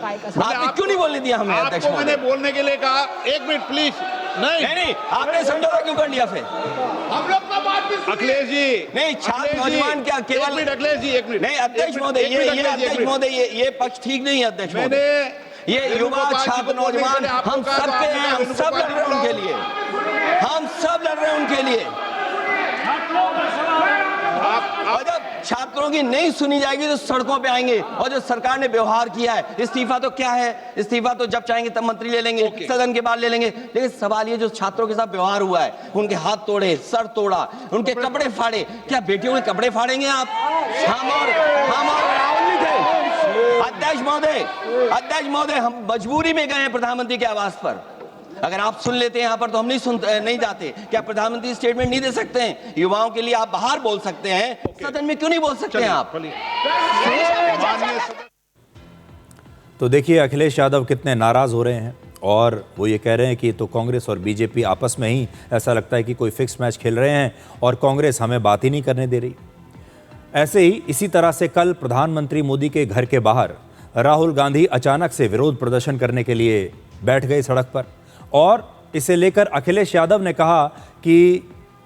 आपने क्यों नहीं बोलने दिया हमें? अध्यक्ष आपको मैंने बोलने के लिए कहा, एक मिनट प्लीज। नहीं, आपने समझौता क्यों कर लिया फिर? हम लोग का बात भी अखिलेश जी, नहीं, छात्र नौजवान क्या केवल? अखिलेश जी एक मिनट। नहीं अध्यक्ष महोदय, ये अध्यक्ष महोदय, ये पक्ष ठीक नहीं है अध्यक्ष महोदय। ये युवा छात्र नौजवान हम सबके हैं, हम सब लड़ रहे हैं उनके लिए, हम सब लड़ रहे हैं उनके लिए। और जब छात्रों की नहीं सुनी जाएगी तो सड़कों पे आएंगे। और जो सरकार ने व्यवहार किया है, इस्तीफा तो क्या है? इस्तीफा तो जब चाहेंगे तब मंत्री ले लेंगे, सदन के बाद ले लेंगे। लेकिन सवाल ये, जो छात्रों के साथ व्यवहार हुआ है, उनके हाथ तोड़े, सर तोड़ा, उनके कपड़े फाड़े, क्या बेटियों के कपड़े फाड़ेंगे आप? हम और राहुल जी थे। अध्यक्ष महोदय, हम मजबूरी में गए हैं प्रधानमंत्री के आवास पर। अगर आप सुन लेते हैं यहाँ पर तो हम नहीं जाते। क्या प्रधानमंत्री स्टेटमेंट नहीं दे सकते हैं? युवाओं के लिए आप बाहर बोल सकते हैं, सदन में क्यों नहीं बोल सकते हैं आप? तो देखिए अखिलेश यादव कितने नाराज हो रहे हैं और वो ये कह रहे हैं कि तो कांग्रेस और बीजेपी आपस में ही ऐसा लगता है कि कोई फिक्स मैच खेल रहे हैं और कांग्रेस हमें बात ही नहीं करने दे रही। ऐसे ही इसी तरह से कल प्रधानमंत्री मोदी के घर के बाहर राहुल गांधी अचानक से विरोध प्रदर्शन करने के लिए बैठ गए सड़क पर और इसे लेकर अखिलेश यादव ने कहा कि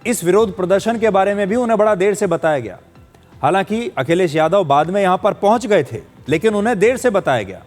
इस विरोध प्रदर्शन के बारे में भी उन्हें बड़ा देर से बताया गया। हालांकि अखिलेश यादव बाद में यहां पर पहुंच गए थे लेकिन उन्हें देर से बताया गया।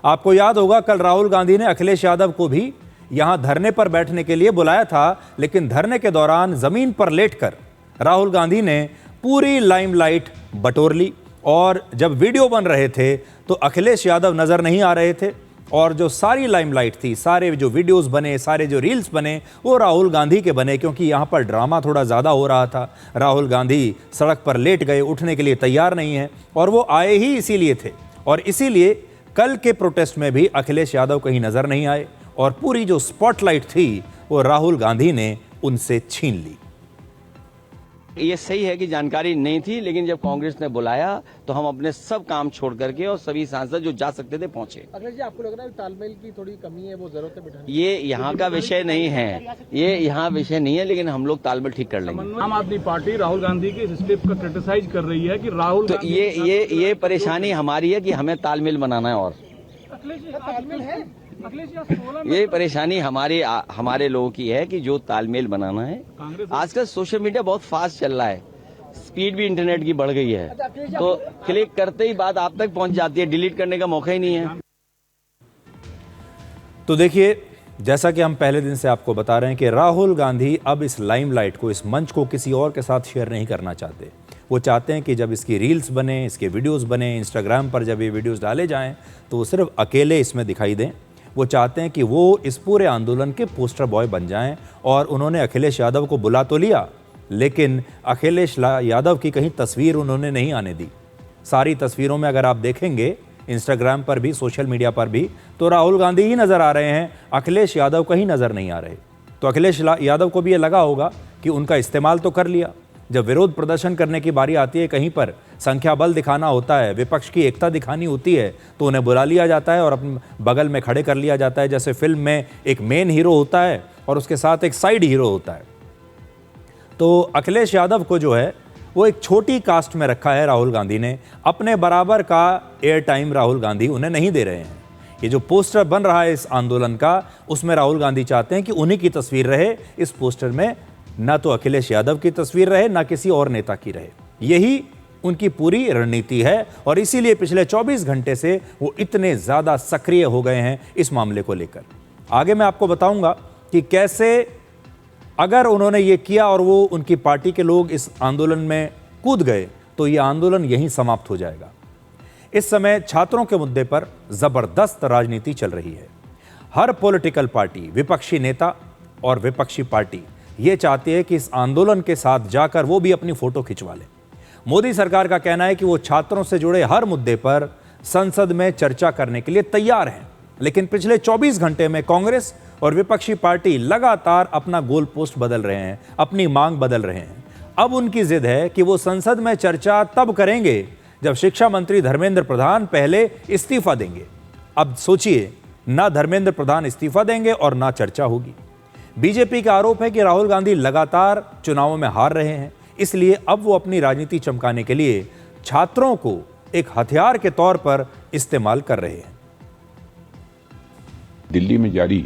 आपको याद होगा कल राहुल गांधी ने अखिलेश यादव को भी यहां धरने पर बैठने के लिए बुलाया था, लेकिन धरने के दौरान जमीन पर लेटकर राहुल गांधी ने पूरी लाइमलाइट बटोर ली और जब वीडियो बन रहे थे तो अखिलेश यादव नजर नहीं आ रहे थे और जो सारी लाइमलाइट थी, सारे जो वीडियोस बने, सारे जो रील्स बने वो राहुल गांधी के बने, क्योंकि यहाँ पर ड्रामा थोड़ा ज़्यादा हो रहा था। राहुल गांधी सड़क पर लेट गए, उठने के लिए तैयार नहीं है और वो आए ही इसीलिए थे और इसीलिए कल के प्रोटेस्ट में भी अखिलेश यादव कहीं नजर नहीं आए और पूरी जो स्पॉटलाइट थी वो राहुल गांधी ने उनसे छीन ली। ये सही है कि जानकारी नहीं थी, लेकिन जब कांग्रेस ने बुलाया तो हम अपने सब काम छोड़ करके और सभी सांसद जो जा सकते थे पहुंचे। अखिलेश जी, आपको लग रहा है तालमेल की थोड़ी कमी है, वो जरूरत है बिठाने? ये यहाँ का विषय नहीं है, ये यहाँ विषय नहीं है, लेकिन हम लोग तालमेल ठीक कर लेंगे। आम आदमी पार्टी राहुल गांधी की इस स्टेप का क्रिटिसाइज कर रही है कि राहुल तो ये परेशानी हमारी है कि हमें तालमेल बनाना है और तालमेल है। ये परेशानी हमारे लोगों की है कि जो तालमेल बनाना है। आजकल सोशल मीडिया बहुत फास्ट चल रहा है, स्पीड भी इंटरनेट की बढ़ गई है, तो क्लिक करते ही बात आप तक पहुंच जाती है, डिलीट करने का मौका ही नहीं है। तो देखिए जैसा कि हम पहले दिन से आपको बता रहे हैं कि राहुल गांधी अब इस लाइमलाइट को, इस मंच को किसी और के साथ शेयर नहीं करना चाहते। वो चाहते हैं कि जब इसकी रील्स बने, इसके वीडियोस बने, इंस्टाग्राम पर जब ये वीडियोस डाले जाएं तो वो सिर्फ अकेले इसमें दिखाई दें। वो चाहते हैं कि वो इस पूरे आंदोलन के पोस्टर बॉय बन जाएं और उन्होंने अखिलेश यादव को बुला तो लिया, लेकिन अखिलेश यादव की कहीं तस्वीर उन्होंने नहीं आने दी। सारी तस्वीरों में अगर आप देखेंगे इंस्टाग्राम पर भी, सोशल मीडिया पर भी, तो राहुल गांधी ही नज़र आ रहे हैं, अखिलेश यादव कहीं नज़र नहीं आ रहे। तो अखिलेश यादव को भी ये लगा होगा कि उनका इस्तेमाल तो कर लिया, जब विरोध प्रदर्शन करने की बारी आती है, कहीं पर संख्या बल दिखाना होता है, विपक्ष की एकता दिखानी होती है, तो उन्हें बुला लिया जाता है और अपने बगल में खड़े कर लिया जाता है। जैसे फिल्म में एक मेन हीरो होता है और उसके साथ एक साइड हीरो होता है। तो अखिलेश यादव को जो है वो एक छोटी कास्ट में रखा है राहुल गांधी ने, अपने बराबर का एयर टाइम राहुल गांधी उन्हें नहीं दे रहे हैं। ये जो पोस्टर बन रहा है इस आंदोलन का, उसमें राहुल गांधी चाहते हैं कि उन्हीं की तस्वीर रहे इस पोस्टर में, ना तो अखिलेश यादव की तस्वीर रहे, ना किसी और नेता की रहे। यही उनकी पूरी रणनीति है और इसीलिए पिछले 24 घंटे से वो इतने ज़्यादा सक्रिय हो गए हैं इस मामले को लेकर। आगे मैं आपको बताऊंगा कि कैसे अगर उन्होंने ये किया और वो उनकी पार्टी के लोग इस आंदोलन में कूद गए तो ये आंदोलन यहीं समाप्त हो जाएगा। इस समय छात्रों के मुद्दे पर ज़बरदस्त राजनीति चल रही है। हर पॉलिटिकल पार्टी, विपक्षी नेता और विपक्षी पार्टी ये चाहती है कि इस आंदोलन के साथ जाकर वो भी अपनी फोटो खिंचवा ले। मोदी सरकार का कहना है कि वो छात्रों से जुड़े हर मुद्दे पर संसद में चर्चा करने के लिए तैयार हैं, लेकिन पिछले 24 घंटे में कांग्रेस और विपक्षी पार्टी लगातार अपना गोल पोस्ट बदल रहे हैं, अपनी मांग बदल रहे हैं। अब उनकी जिद है कि वो संसद में चर्चा तब करेंगे जब शिक्षा मंत्री धर्मेंद्र प्रधान पहले इस्तीफा देंगे। अब सोचिए, ना धर्मेंद्र प्रधान इस्तीफा देंगे और ना चर्चा होगी। बीजेपी का आरोप है कि राहुल गांधी लगातार चुनावों में हार रहे हैं, इसलिए अब वो अपनी राजनीति चमकाने के लिए छात्रों को एक हथियार के तौर पर इस्तेमाल कर रहे हैं। दिल्ली में जारी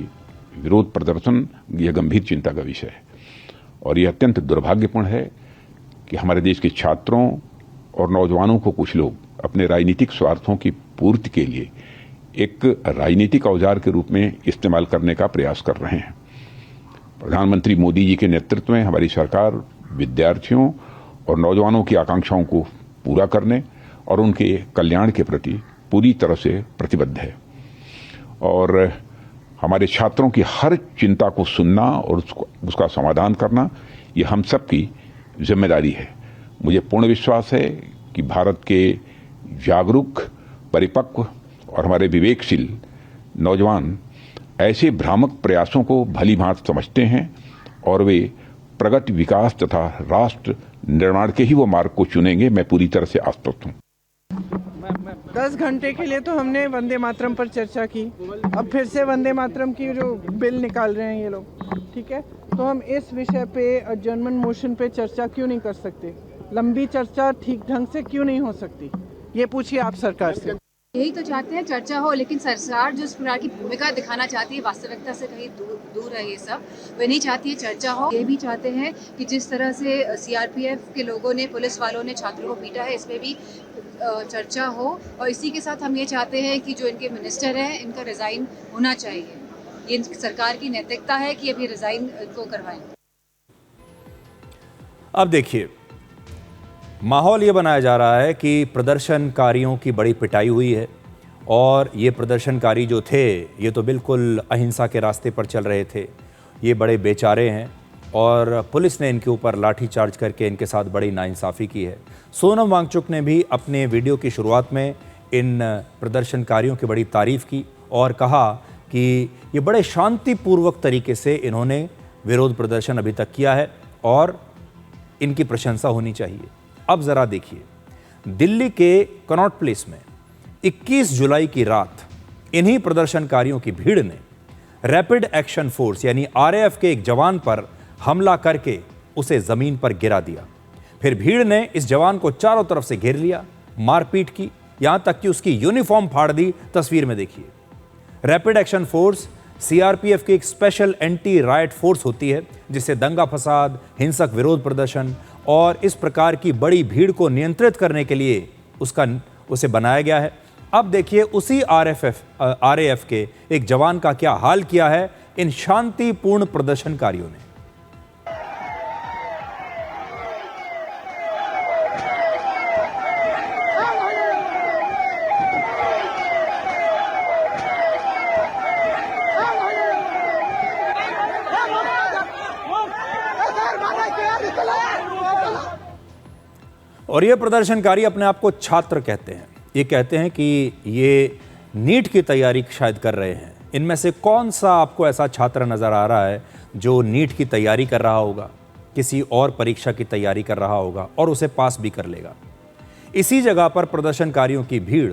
विरोध प्रदर्शन यह गंभीर चिंता का विषय है और यह अत्यंत दुर्भाग्यपूर्ण है कि हमारे देश के छात्रों और नौजवानों को कुछ लोग अपने राजनीतिक स्वार्थों की पूर्ति के लिए एक राजनीतिक औजार के रूप में इस्तेमाल करने का प्रयास कर रहे हैं। प्रधानमंत्री मोदी जी के नेतृत्व में हमारी सरकार विद्यार्थियों और नौजवानों की आकांक्षाओं को पूरा करने और उनके कल्याण के प्रति पूरी तरह से प्रतिबद्ध है और हमारे छात्रों की हर चिंता को सुनना और उसका समाधान करना ये हम सब की जिम्मेदारी है। मुझे पूर्ण विश्वास है कि भारत के जागरूक, परिपक्व और हमारे विवेकशील नौजवान ऐसे भ्रामक प्रयासों को भली भांति समझते हैं और वे प्रगति, विकास तथा राष्ट्र निर्माण के ही वो मार्ग को चुनेंगे। मैं पूरी तरह से आश्वस्त हूँ। 10 घंटे के लिए तो हमने वंदे मातरम पर चर्चा की, अब फिर से वंदे मातरम की जो बिल निकाल रहे हैं ये लोग, ठीक है, तो हम इस विषय पे एडजर्नमेंट मोशन पे चर्चा क्यों नहीं कर सकते? लंबी चर्चा ठीक ढंग से क्यों नहीं हो सकती, ये पूछिए आप सरकार से। यही तो चाहते हैं चर्चा हो, लेकिन सरकार जो इस प्रकार की भूमिका दिखाना चाहती है वास्तविकता से कहीं दूर है ये सब। वे नहीं चाहती है चर्चा हो। ये भी चाहते हैं कि जिस तरह से सीआरपीएफ के लोगों ने, पुलिस वालों ने छात्रों को पीटा है, इसमें भी चर्चा हो। और इसी के साथ हम ये चाहते हैं कि जो इनके मिनिस्टर हैं इनका रिज़ाइन होना चाहिए। ये सरकार की नैतिकता है कि अभी रिज़ाइन को करवाएं। अब देखिए, माहौल ये बनाया जा रहा है कि प्रदर्शनकारियों की बड़ी पिटाई हुई है और ये प्रदर्शनकारी जो थे ये तो बिल्कुल अहिंसा के रास्ते पर चल रहे थे, ये बड़े बेचारे हैं और पुलिस ने इनके ऊपर लाठीचार्ज करके इनके साथ बड़ी नाइंसाफ़ी की है। सोनम वांगचुक ने भी अपने वीडियो की शुरुआत में इन प्रदर्शनकारियों की बड़ी तारीफ़ की और कहा कि ये बड़े शांतिपूर्वक तरीके से इन्होंने विरोध प्रदर्शन अभी तक किया है और इनकी प्रशंसा होनी चाहिए। अब ज़रा देखिए, दिल्ली के कनॉट प्लेस में 21 जुलाई की रात इन्हीं प्रदर्शनकारियों की भीड़ ने रैपिड एक्शन फोर्स यानी आरएएफ के एक जवान पर हमला करके उसे ज़मीन पर गिरा दिया। फिर भीड़ ने इस जवान को चारों तरफ से घेर लिया, मारपीट की, यहाँ तक कि उसकी यूनिफॉर्म फाड़ दी। तस्वीर में देखिए, रैपिड एक्शन फोर्स सीआरपीएफ की एक स्पेशल एंटी राइट फोर्स होती है जिसे दंगा फसाद, हिंसक विरोध प्रदर्शन और इस प्रकार की बड़ी भीड़ को नियंत्रित करने के लिए उसे बनाया गया है। अब देखिए उसी आरएएफ के एक जवान का क्या हाल किया है इन शांतिपूर्ण प्रदर्शनकारियों ने। और ये प्रदर्शनकारी अपने आप को छात्र कहते हैं। ये कहते हैं कि ये नीट की तैयारी शायद कर रहे हैं। इनमें से कौन सा आपको ऐसा छात्र नज़र आ रहा है जो नीट की तैयारी कर रहा होगा, किसी और परीक्षा की तैयारी कर रहा होगा और उसे पास भी कर लेगा? इसी जगह पर प्रदर्शनकारियों की भीड़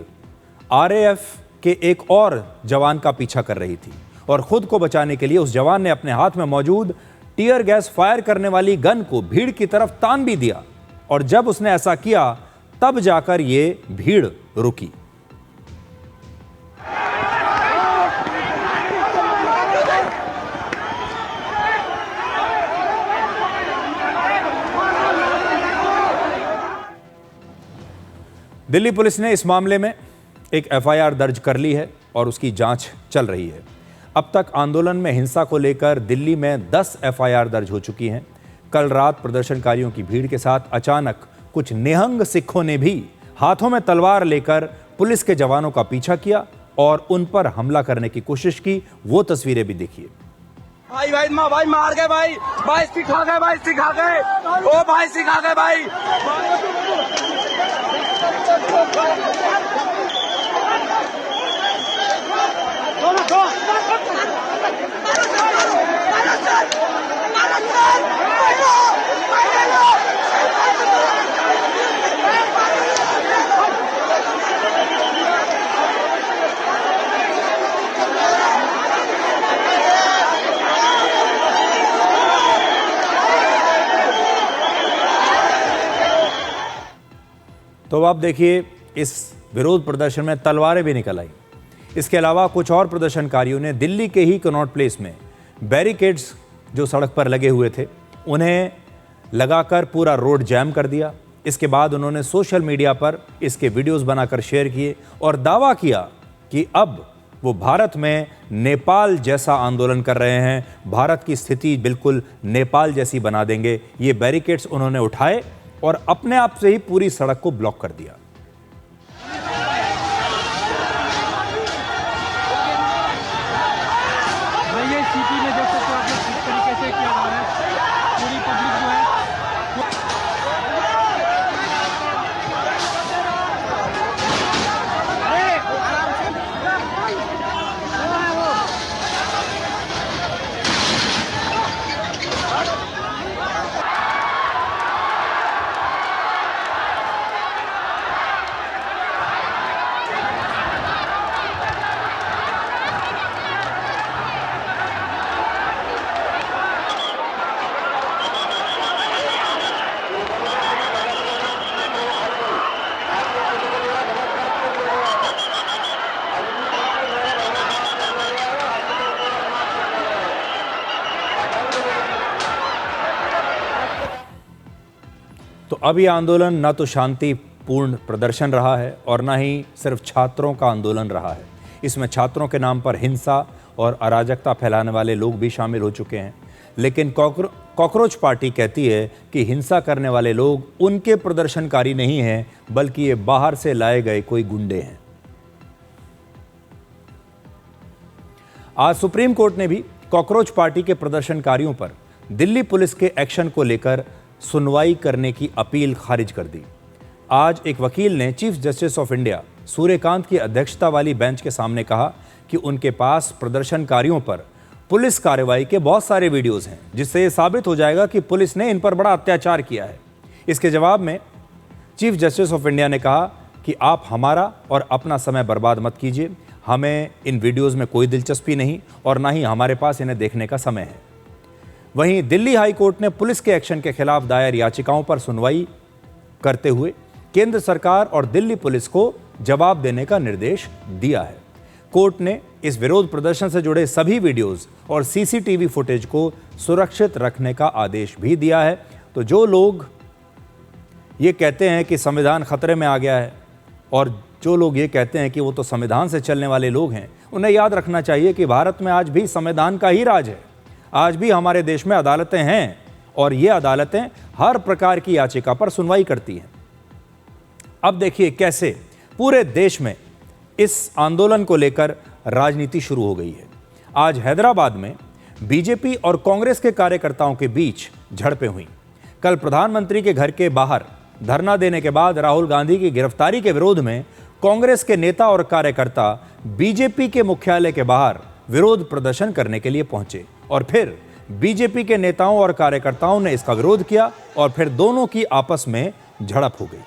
आरएएफ के एक और जवान का पीछा कर रही थी और खुद को बचाने के लिए उस जवान ने अपने हाथ में मौजूद टीयर गैस फायर करने वाली गन को भीड़ की तरफ तान भी दिया और जब उसने ऐसा किया तब जाकर ये भीड़ रुकी। दिल्ली पुलिस ने इस मामले में एक एफआईआर दर्ज कर ली है और उसकी जांच चल रही है। अब तक आंदोलन में हिंसा को लेकर दिल्ली में 10 एफआईआर दर्ज हो चुकी हैं। कल रात प्रदर्शनकारियों की भीड़ के साथ अचानक कुछ निहंग सिखों ने भी हाथों में तलवार लेकर पुलिस के जवानों का पीछा किया और उन पर हमला करने की कोशिश की। वो तस्वीरें भी देखिए। भाई मार गए, भाई सिखा गए, ओ भाई सिखा गए भाई। तो आप देखिए, इस विरोध प्रदर्शन में तलवारें भी निकल आई। इसके अलावा कुछ और प्रदर्शनकारियों ने दिल्ली के ही कनॉट प्लेस में बैरिकेड्स जो सड़क पर लगे हुए थे उन्हें लगाकर पूरा रोड जैम कर दिया। इसके बाद उन्होंने सोशल मीडिया पर इसके वीडियोस बनाकर शेयर किए और दावा किया कि अब वो भारत में नेपाल जैसा आंदोलन कर रहे हैं, भारत की स्थिति बिल्कुल नेपाल जैसी बना देंगे। ये बैरिकेड्स उन्होंने उठाए और अपने आप से ही पूरी सड़क को ब्लॉक कर दिया। ये सिटी में देख सकते हो आप लोग किस तरीके से किया जा रहा है। पूरी पब्लिक जो है अब ये आंदोलन न तो शांतिपूर्ण प्रदर्शन रहा है और न ही सिर्फ छात्रों का आंदोलन रहा है। इसमें छात्रों के नाम पर हिंसा और अराजकता फैलाने वाले लोग भी शामिल हो चुके हैं। लेकिन कॉकरोच पार्टी कहती है कि हिंसा करने वाले लोग उनके प्रदर्शनकारी नहीं हैं, बल्कि ये बाहर से लाए गए कोई गुंडे हैं। आज सुप्रीम कोर्ट ने भी कॉकरोच पार्टी के प्रदर्शनकारियों पर दिल्ली पुलिस के एक्शन को लेकर सुनवाई करने की अपील खारिज कर दी। आज एक वकील ने chief justice of India Suryakant की अध्यक्षता वाली बेंच के सामने कहा कि उनके पास प्रदर्शनकारियों पर पुलिस कार्रवाई के बहुत सारे वीडियोस हैं, जिससे यह साबित हो जाएगा कि पुलिस ने इन पर बड़ा अत्याचार किया है। इसके जवाब में चीफ जस्टिस ऑफ इंडिया ने कहा कि आप हमारा और अपना समय बर्बाद मत कीजिए, हमें इन वीडियोस में कोई दिलचस्पी नहीं और ना ही हमारे पास इन्हें देखने का समय है। वहीं दिल्ली हाई कोर्ट ने पुलिस के एक्शन के खिलाफ दायर याचिकाओं पर सुनवाई करते हुए केंद्र सरकार और दिल्ली पुलिस को जवाब देने का निर्देश दिया है। कोर्ट ने इस विरोध प्रदर्शन से जुड़े सभी वीडियोस और सीसीटीवी फुटेज को सुरक्षित रखने का आदेश भी दिया है। तो जो लोग ये कहते हैं कि संविधान खतरे में आ गया है और जो लोग ये कहते हैं कि वो तो संविधान से चलने वाले लोग हैं, उन्हें याद रखना चाहिए कि भारत में आज भी संविधान का ही राज है। आज भी हमारे देश में अदालतें हैं और ये अदालतें हर प्रकार की याचिका पर सुनवाई करती हैं। अब देखिए कैसे पूरे देश में इस आंदोलन को लेकर राजनीति शुरू हो गई है। आज हैदराबाद में बीजेपी और कांग्रेस के कार्यकर्ताओं के बीच झड़पें हुई। कल प्रधानमंत्री के घर के बाहर धरना देने के बाद राहुल गांधी की गिरफ्तारी के विरोध में कांग्रेस के नेता और कार्यकर्ता बीजेपी के मुख्यालय के बाहर विरोध प्रदर्शन करने के लिए पहुंचे और फिर बीजेपी के नेताओं और कार्यकर्ताओं ने इसका विरोध किया और फिर दोनों की आपस में झड़प हो गई।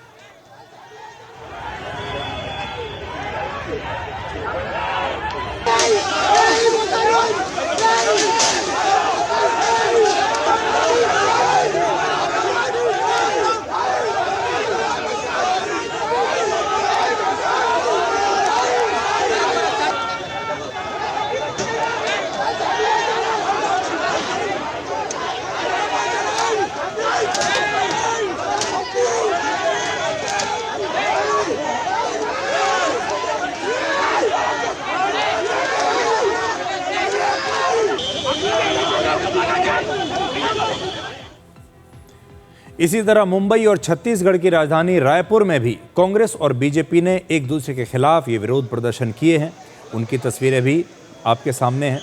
इसी तरह मुंबई और छत्तीसगढ़ की राजधानी रायपुर में भी कांग्रेस और बीजेपी ने एक दूसरे के खिलाफ ये विरोध प्रदर्शन किए हैं। उनकी तस्वीरें भी आपके सामने हैं।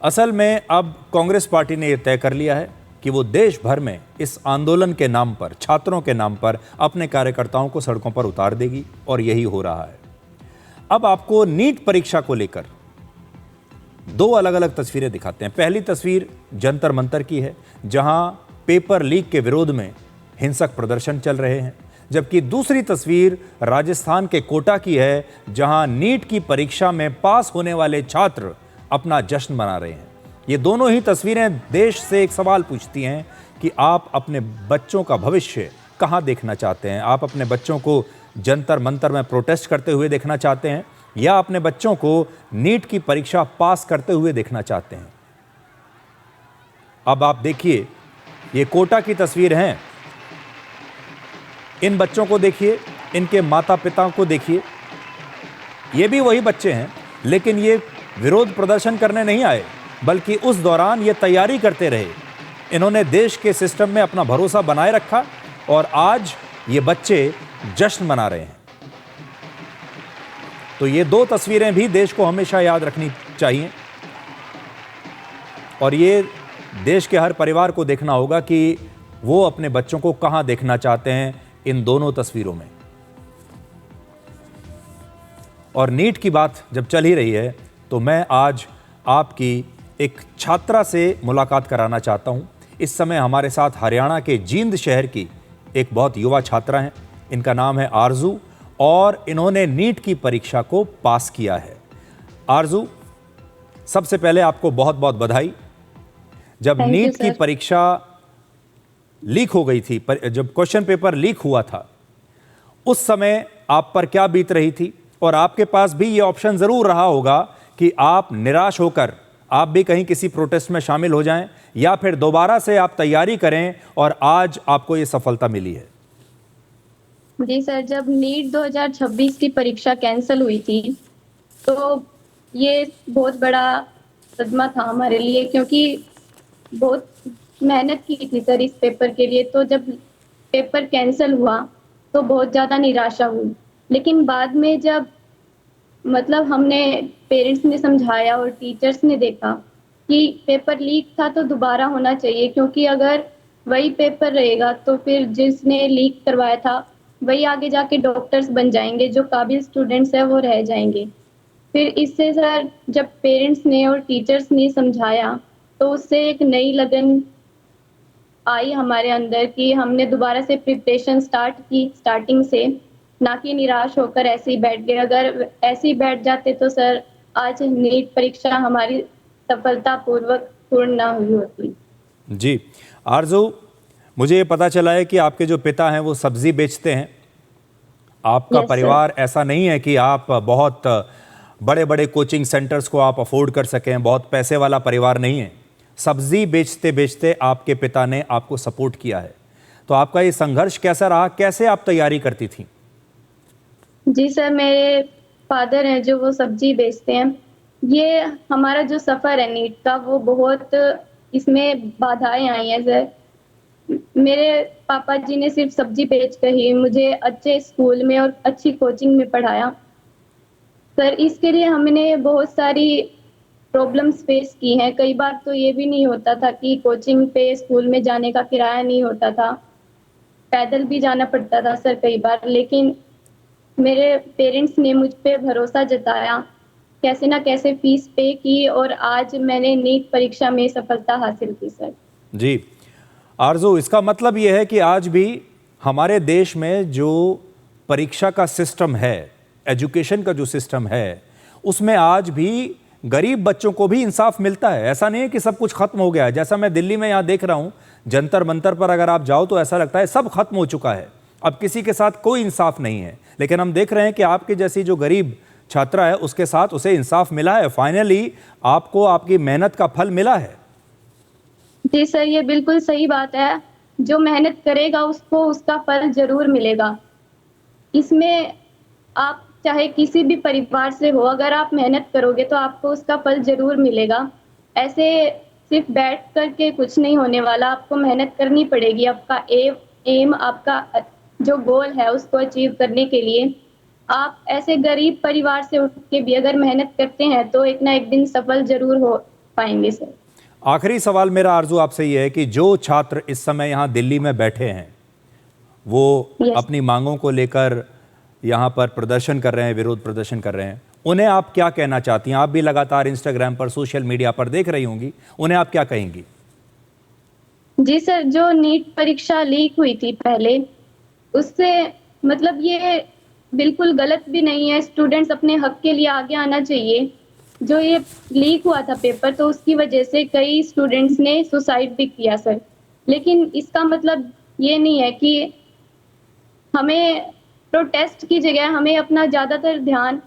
असल में अब कांग्रेस पार्टी ने यह तय कर लिया है कि वो देश भर में इस आंदोलन के नाम पर, छात्रों के नाम पर अपने कार्यकर्ताओं को सड़कों पर उतार देगी और यही हो रहा है। अब आपको नीट परीक्षा को लेकर दो अलग अलग तस्वीरें दिखाते हैं। पहली तस्वीर जंतर मंतर की है, जहां पेपर लीक के विरोध में हिंसक प्रदर्शन चल रहे हैं, जबकि दूसरी तस्वीर राजस्थान के कोटा की है, जहां नीट की परीक्षा में पास होने वाले छात्र अपना जश्न मना रहे हैं। ये दोनों ही तस्वीरें देश से एक सवाल पूछती हैं कि आप अपने बच्चों का भविष्य कहाँ देखना चाहते हैं। आप अपने बच्चों को जंतर मंतर में प्रोटेस्ट करते हुए देखना चाहते हैं या अपने बच्चों को नीट की परीक्षा पास करते हुए देखना चाहते हैं। अब आप देखिए, ये कोटा की तस्वीर हैं। इन बच्चों को देखिए, इनके माता पिता को देखिए। ये भी वही बच्चे हैं, लेकिन ये विरोध प्रदर्शन करने नहीं आए, बल्कि उस दौरान ये तैयारी करते रहे। इन्होंने देश के सिस्टम में अपना भरोसा बनाए रखा और आज ये बच्चे जश्न मना रहे हैं। तो ये दो तस्वीरें भी देश को हमेशा याद रखनी चाहिए और ये देश के हर परिवार को देखना होगा कि वो अपने बच्चों को कहां देखना चाहते हैं इन दोनों तस्वीरों में। और नीट की बात जब चल ही रही है तो मैं आज आपकी एक छात्रा से मुलाकात कराना चाहता हूं। इस समय हमारे साथ हरियाणा के जींद शहर की एक बहुत युवा छात्रा हैं। इनका नाम है आरजू और इन्होंने नीट की परीक्षा को पास किया है। आरजू, सबसे पहले आपको बहुत बहुत बधाई। जब नीट की परीक्षा लीक हो गई थी, जब क्वेश्चन पेपर लीक हुआ था, उस समय आप पर क्या बीत रही थी, और आपके पास भी ये ऑप्शन जरूर रहा होगा कि आप निराश होकर आप भी कहीं किसी प्रोटेस्ट में शामिल हो जाएं, या फिर दोबारा से आप तैयारी करें और आज आपको ये सफलता मिली है। जी सर, जब नीट 2026 की परीक्षा कैंसिल हुई थी तो ये बहुत बड़ा सदमा था हमारे लिए, क्योंकि बहुत मेहनत की थी सर इस पेपर के लिए। तो जब पेपर कैंसिल हुआ तो बहुत ज़्यादा निराशा हुई, लेकिन बाद में जब मतलब हमने पेरेंट्स ने समझाया और टीचर्स ने देखा कि पेपर लीक था तो दोबारा होना चाहिए, क्योंकि अगर वही पेपर रहेगा तो फिर जिसने लीक करवाया था वही आगे जाके डॉक्टर्स बन जाएंगे, जो काबिल स्टूडेंट्स है वो रह जाएंगे। फिर इससे सर जब पेरेंट्स ने और टीचर्स ने समझाया तो उससे एक नई लगन आई हमारे अंदर कि हमने दोबारा से प्रिपरेशन स्टार्ट की स्टार्टिंग से, ना कि निराश होकर ऐसे ही बैठ गए। अगर ऐसे ही बैठ जाते तो सर आज नीट परीक्षा हमारी सफलतापूर्वक पूर्ण ना हुई होती। जी आरजू, मुझे ये पता चला है कि आपके जो पिता हैं वो सब्जी बेचते हैं। आपका परिवार ऐसा नहीं है कि आप बहुत बड़े बड़े कोचिंग सेंटर्स को आप अफोर्ड कर सकें, बहुत पैसे वाला परिवार नहीं है। सब्जी बेचते बेचते आपके पिता ने आपको सपोर्ट किया है, तो आपका ये संघर्ष कैसा रहा, कैसे आप तैयारी करती थी? जी सर, मेरे फादर हैं जो वो सब्जी बेचते हैं। ये हमारा जो सफ़र है नीट का वो बहुत इसमें बाधाएं आई हैं सर। मेरे पापा जी ने सिर्फ सब्जी बेच कर ही मुझे अच्छे स्कूल में और अच्छी कोचिंग में पढ़ाया सर। इसके लिए हमने बहुत सारी प्रॉब्लम्स फेस की हैं। कई बार तो ये भी नहीं होता था कि कोचिंग पे स्कूल में जाने का किराया नहीं होता था, पैदल भी जाना पड़ता था सर कई बार। लेकिन मेरे पेरेंट्स ने मुझ पे भरोसा जताया, कैसे ना कैसे फीस पे की और आज मैंने नीट परीक्षा में सफलता हासिल की सर। जी आरजू, इसका मतलब ये है कि आज भी हमारे देश में जो परीक्षा का सिस्टम है, एजुकेशन का जो सिस्टम है, उसमें आज भी गरीब बच्चों को भी इंसाफ मिलता है। ऐसा नहीं है कि सब कुछ खत्म हो गया है। जैसा मैं दिल्ली में यहाँ देख रहा हूँ, जंतर मंतर पर अगर आप जाओ तो ऐसा लगता है सब खत्म हो चुका है, अब किसी के साथ कोई इंसाफ नहीं है। लेकिन हम देख रहे हैं कि आपके जैसी जो गरीब छात्रा है उसके साथ उसे इंसाफ मिला है। फाइनली आपको आपकी मेहनत का फल मिला है। जी सर, ये बिल्कुल सही बात है। जो मेहनत करेगा उसको उसका फल जरूर मिलेगा। इसमें आप चाहे किसी भी परिवार से हो, अगर आप मेहनत करोगे तो आपको उसका फल जरूर मिलेगा। ऐसे सिर्फ बैठ करके कुछ नहीं होने वाला, आपको मेहनत करनी पड़ेगी। आपका एम आपका जो गोल है उसको अचीव करने के लिए आप ऐसे गरीब परिवार से उठ के भी अगर मेहनत करते हैं तो एक ना एक दिन सफल जरूर हो पाएंगे सर। आखिरी सवाल मेरा आरजू आपसे ये है कि जो छात्र इस समय यहाँ दिल्ली में बैठे हैं वो अपनी मांगों को लेकर यहाँ पर प्रदर्शन कर रहे हैं, विरोध प्रदर्शन कर रहे हैं, उन्हें आप क्या कहना चाहती हैं? आप भी लगातार इंस्टाग्राम पर, सोशल मीडिया पर देख रही होंगी, उन्हें आप क्या कहेंगी? जी सर, जो नीट परीक्षा लीक हुई थी पहले, उससे मतलब ये बिल्कुल गलत भी नहीं है। स्टूडेंट्स अपने हक के लिए आगे आना चाहिए। जो ये लीक हुआ था पेपर तो उसकी वजह से कई स्टूडेंट्स ने सुसाइड भी किया सर। लेकिन इसका मतलब ये नहीं है कि हमें प्रोटेस्ट की जगह हमें अपना ज़्यादातर ध्यान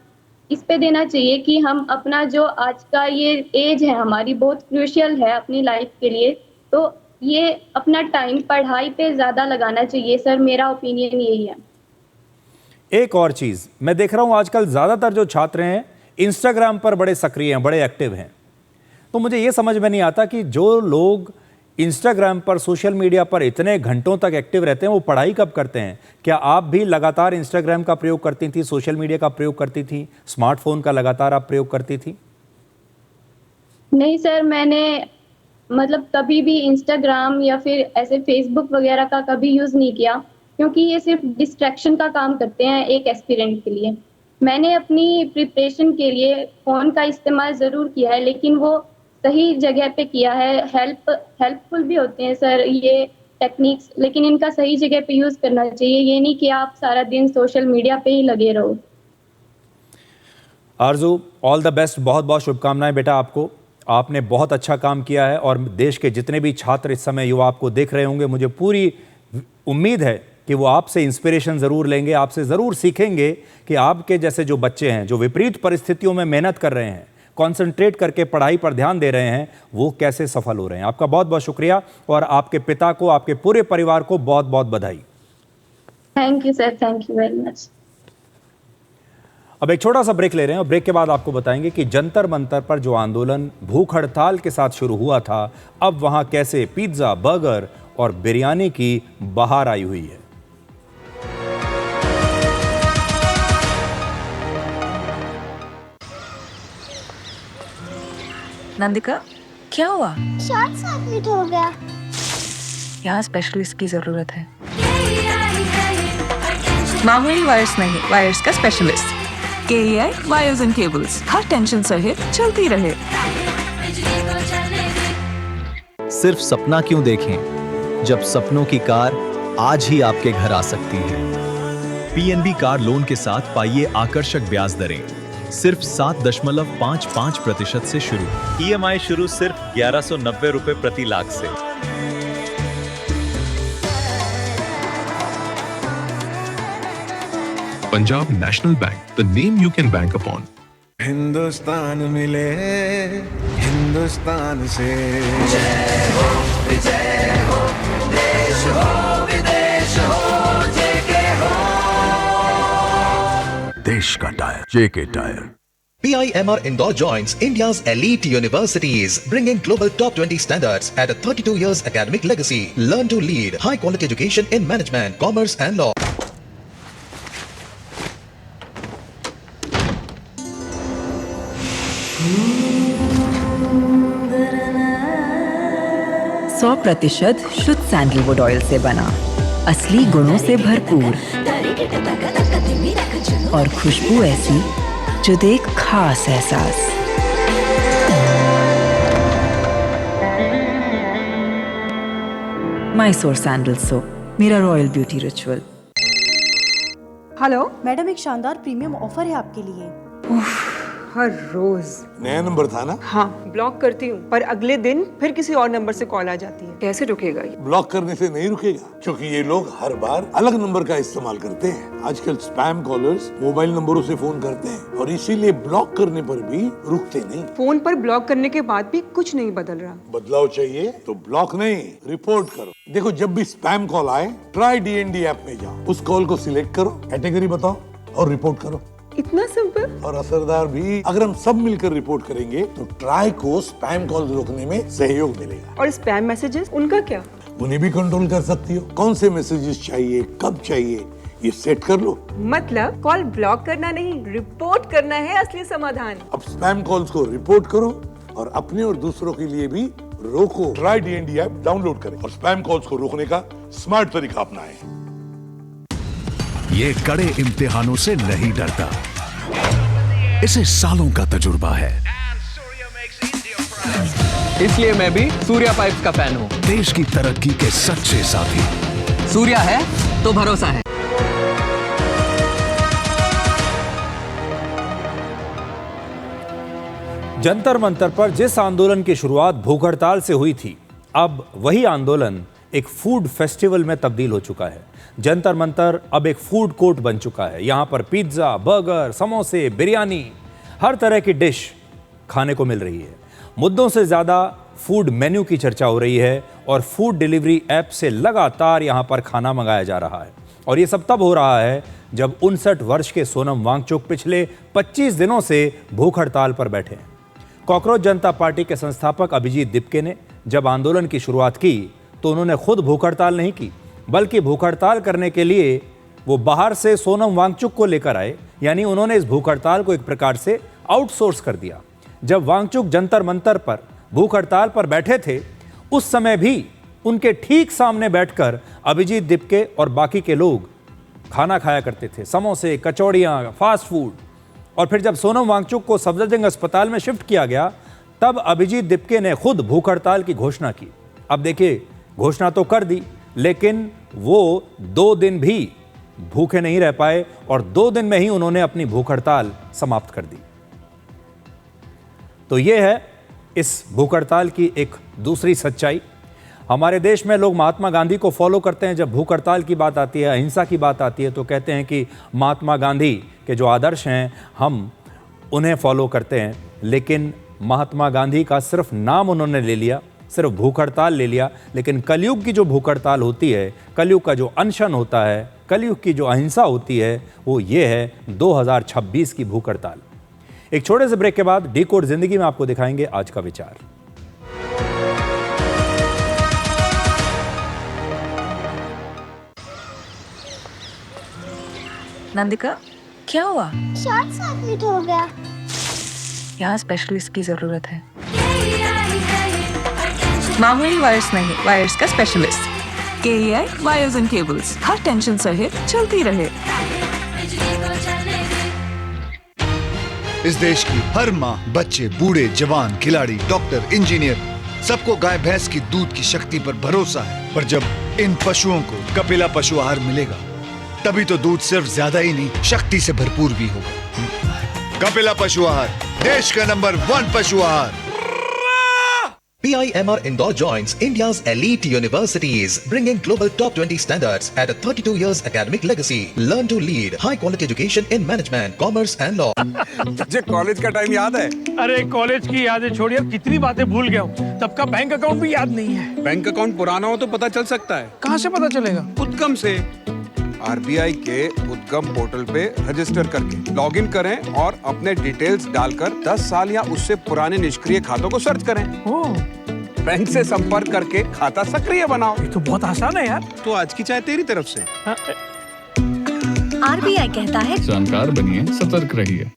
इस पे देना चाहिए कि हम अपना जो आज का ये एज है हमारी बहुत क्रूशियल है अपनी लाइफ के लिए, तो ये अपना टाइम पढ़ाई पे ज़्यादा लगाना चाहिए सर। मेरा ओपिनियन यही है। एक और चीज़ मैं देख रहा हूँ, आजकल ज़्यादातर जो छात्र हैं इंस्टाग्राम पर बड़े सक्रिय हैं, बड़े एक्टिव हैं। तो मुझे ये समझ में नहीं आता कि जो लोग इंस्टाग्राम पर, सोशल मीडिया पर इतने घंटों तक एक्टिव रहते हैं वो पढ़ाई कब करते हैं? क्या आप भी लगातार इंस्टाग्राम का प्रयोग करती थी, सोशल मीडिया का प्रयोग करती थी, स्मार्टफोन का लगातार आप प्रयोग करती थी? नहीं सर, मैंने मतलब कभी भी इंस्टाग्राम या फिर ऐसे फेसबुक वगैरह का कभी यूज़ नहीं किया, क्योंकि ये सिर्फ डिस्ट्रैक्शन का काम करते हैं एक एस्पिरेंट के लिए। मैंने अपनी प्रिपरेशन के लिए फ़ोन का इस्तेमाल ज़रूर किया है, लेकिन वो सही जगह पे किया है। हेल्पफुल भी होते हैं सर ये टेक्निक्स, लेकिन इनका सही जगह पे यूज़ करना चाहिए। ये नहीं कि आप सारा दिन सोशल मीडिया पे ही लगे रहो। आरजू, ऑल द बेस्ट, बहुत बहुत शुभकामनाएं बेटा आपको। आपने बहुत अच्छा काम किया है और देश के जितने भी छात्र इस समय युवा आपको देख रहे होंगे, मुझे पूरी उम्मीद है कि वो आपसे इंस्पिरेशन ज़रूर लेंगे, आपसे ज़रूर सीखेंगे कि आपके जैसे जो बच्चे हैं, जो विपरीत परिस्थितियों में मेहनत कर रहे हैं, कंसंट्रेट करके पढ़ाई पर ध्यान दे रहे हैं, वो कैसे सफल हो रहे हैं। आपका बहुत बहुत शुक्रिया और आपके पिता को, आपके पूरे परिवार को बहुत बहुत बधाई। Thank you sir, thank you very much. अब एक छोटा सा ब्रेक ले रहे हैं और ब्रेक के बाद आपको बताएंगे कि जंतर मंतर पर जो आंदोलन भूख हड़ताल के साथ शुरू हुआ था, अब वहां कैसे पिज्जा, बर्गर और बिरयानी की बहार आई हुई है। नंदिका, क्या हुआ? शॉर्ट सर्किट हो गया। यहाँ स्पेशलिस्ट की जरूरत है। मामूली वायर्स नहीं, वायर्स का specialist. KEI wires and cables, her tension सहित चलती रहे। सिर्फ सपना क्यों देखें जब सपनों की कार आज ही आपके घर आ सकती है। PNB कार लोन के साथ पाइए आकर्षक ब्याज दरें, सिर्फ 7.55% से शुरू। EMI शुरू सिर्फ 1190 रुपए प्रति लाख से। Punjab national bank, the name you can bank upon. Hindustan मिले हिंदुस्तान से। जय हो देश हो विदेश हो JK हो। देश का tyre JK tyre. PIMR Indore joins India's elite universities, bringing global top 20 standards at a 32 years academic legacy. Learn to lead, high quality education in management, commerce and law. %100% शुद्ध सैंडलवुड ऑयल से बना, असली गुणों से भरपूर और खुशबू ऐसी जो दे एक खास एहसास। मैसूर सैंडल सोप, मेरा royal beauty ritual. Hello madam, एक शानदार प्रीमियम ऑफर है आपके लिए। हर रोज नया नंबर था ना? हाँ, ब्लॉक करती हूँ पर अगले दिन फिर किसी और नंबर से कॉल आ जाती है। कैसे रुकेगा ये? ब्लॉक करने से नहीं रुकेगा, क्योंकि ये लोग हर बार अलग नंबर का इस्तेमाल करते हैं। आजकल स्पैम कॉलर्स मोबाइल नंबरों से फोन करते हैं और इसीलिए ब्लॉक करने पर भी रुकते नहीं। फोन पर ब्लॉक करने के बाद भी कुछ नहीं बदल रहा। बदलाव चाहिए तो ब्लॉक नहीं, रिपोर्ट करो। देखो, जब भी स्पैम कॉल आए, ट्राई DND ऐप में जाओ, उस कॉल को सिलेक्ट करो, कैटेगरी बताओ और रिपोर्ट करो। इतना सिंपल और असरदार भी। अगर हम सब मिलकर रिपोर्ट करेंगे तो ट्राई को स्पैम कॉल रोकने में सहयोग मिलेगा। और स्पैम मैसेजेस, उनका क्या? उन्हें भी कंट्रोल कर सकती हो। कौन से मैसेजेस चाहिए, कब चाहिए, ये सेट कर लो। मतलब कॉल ब्लॉक करना नहीं, रिपोर्ट करना है असली समाधान। अब स्पैम कॉल्स को रिपोर्ट करो और अपने और दूसरों के लिए भी रोको। ट्राई DND ऐप डाउनलोड करें और स्पैम कॉल्स को रोकने का स्मार्ट तरीका अपनाएं। ये कड़े इम्तिहानों से नहीं डरता, इसे सालों का तजुर्बा है। इसलिए मैं भी सूर्या पाइप्स का फैन हूँ। देश की तरक्की के सच्चे साथी। सूर्या है तो भरोसा है। जंतर मंतर पर जिस आंदोलन की शुरुआत भूख हड़ताल से हुई थी, अब वही आंदोलन एक फूड फेस्टिवल में तब्दील हो चुका है। जंतर मंतर अब एक फूड कोर्ट बन चुका है। यहाँ पर पिज्जा, बर्गर, समोसे, बिरयानी, हर तरह की डिश खाने को मिल रही है। मुद्दों से ज़्यादा फूड मेन्यू की चर्चा हो रही है और फूड डिलीवरी ऐप से लगातार यहाँ पर खाना मंगाया जा रहा है। और ये सब तब हो रहा है जब 59 वर्ष के सोनम वांगचुक पिछले 25 दिनों से भूख हड़ताल पर बैठे हैं। कॉकरोच जनता पार्टी के संस्थापक अभिजीत दिपके ने जब आंदोलन की शुरुआत की तो उन्होंने खुद भूख हड़ताल नहीं की, बल्कि भूख हड़ताल करने के लिए वो बाहर से सोनम वांगचुक को लेकर आए। यानी उन्होंने इस भूख हड़ताल को एक प्रकार से आउटसोर्स कर दिया। जब वांगचुक जंतर मंतर पर भूख हड़ताल पर बैठे थे, उस समय भी उनके ठीक सामने बैठकर अभिजीत दिपके और बाकी के लोग खाना खाया करते थे, समोसे, कचौड़ियाँ, फास्ट फूड। और फिर जब सोनम वांगचुक को सफदरजंग अस्पताल में शिफ्ट किया गया, तब अभिजीत दिपके ने खुद भूख हड़ताल की घोषणा की। अब देखिए, घोषणा तो कर दी, लेकिन वो 2 दिन भी भूखे नहीं रह पाए और 2 दिन में ही उन्होंने अपनी भूख हड़ताल समाप्त कर दी। तो ये है इस भूख हड़ताल की एक दूसरी सच्चाई। हमारे देश में लोग महात्मा गांधी को फॉलो करते हैं। जब भूख हड़ताल की बात आती है, अहिंसा की बात आती है, तो कहते हैं कि महात्मा गांधी के जो आदर्श हैं हम उन्हें फॉलो करते हैं। लेकिन महात्मा गांधी का सिर्फ नाम उन्होंने ले लिया, सिर्फ भूख हड़ताल ले लिया। लेकिन कलयुग की जो भूख हड़ताल होती है, कलयुग का जो अनशन होता है, कलयुग की जो अहिंसा होती है, वो ये है 2026 की भूख हड़ताल। एक छोटे से ब्रेक के बाद डिकोड जिंदगी में आपको दिखाएंगे आज का विचार। नंदिका, क्या हुआ? शॉर्ट सर्किट हो गया। यहाँ स्पेशलिस्ट की जरूरत है। मामूली वायर्स नहीं, वायर्स का specialist. KEI wires and cables, her tension सहे चलती रहे। इस देश की हर माँ, बच्चे, बूढ़े, जवान, खिलाड़ी, डॉक्टर, इंजीनियर, सबको गाय भैंस की दूध की शक्ति पर भरोसा है। पर जब इन पशुओं को कपिला पशु आहार मिलेगा, तभी तो दूध सिर्फ ज्यादा ही नहीं, शक्ति से भरपूर भी होगा। कपिला पशु आहार, देश का नंबर 1 पशु आहार। PIMR Indore joins India's elite universities, bringing global top 20 standards at a 32 years academic legacy. Learn to lead, high quality education in management, commerce and law. तुझे कॉलेज का टाइम याद है? अरे कॉलेज की यादें छोड़िए, कितनी बातें भूल गया हूँ। तब का बैंक अकाउंट भी याद नहीं है। बैंक अकाउंट पुराना हो तो पता चल सकता है। कहाँ से पता चलेगा? उद्गम से। RBI के उद्गम पोर्टल पे रजिस्टर करके लॉगिन करें और अपने डिटेल्स डालकर 10 साल या उससे पुराने निष्क्रिय खातों को सर्च करें। बैंक से संपर्क करके खाता सक्रिय बनाओ। ये तो बहुत आसान है यार। तो आज की चाय तेरी तरफ से। RBI कहता है जानकार बनिए, सतर्क रहिए।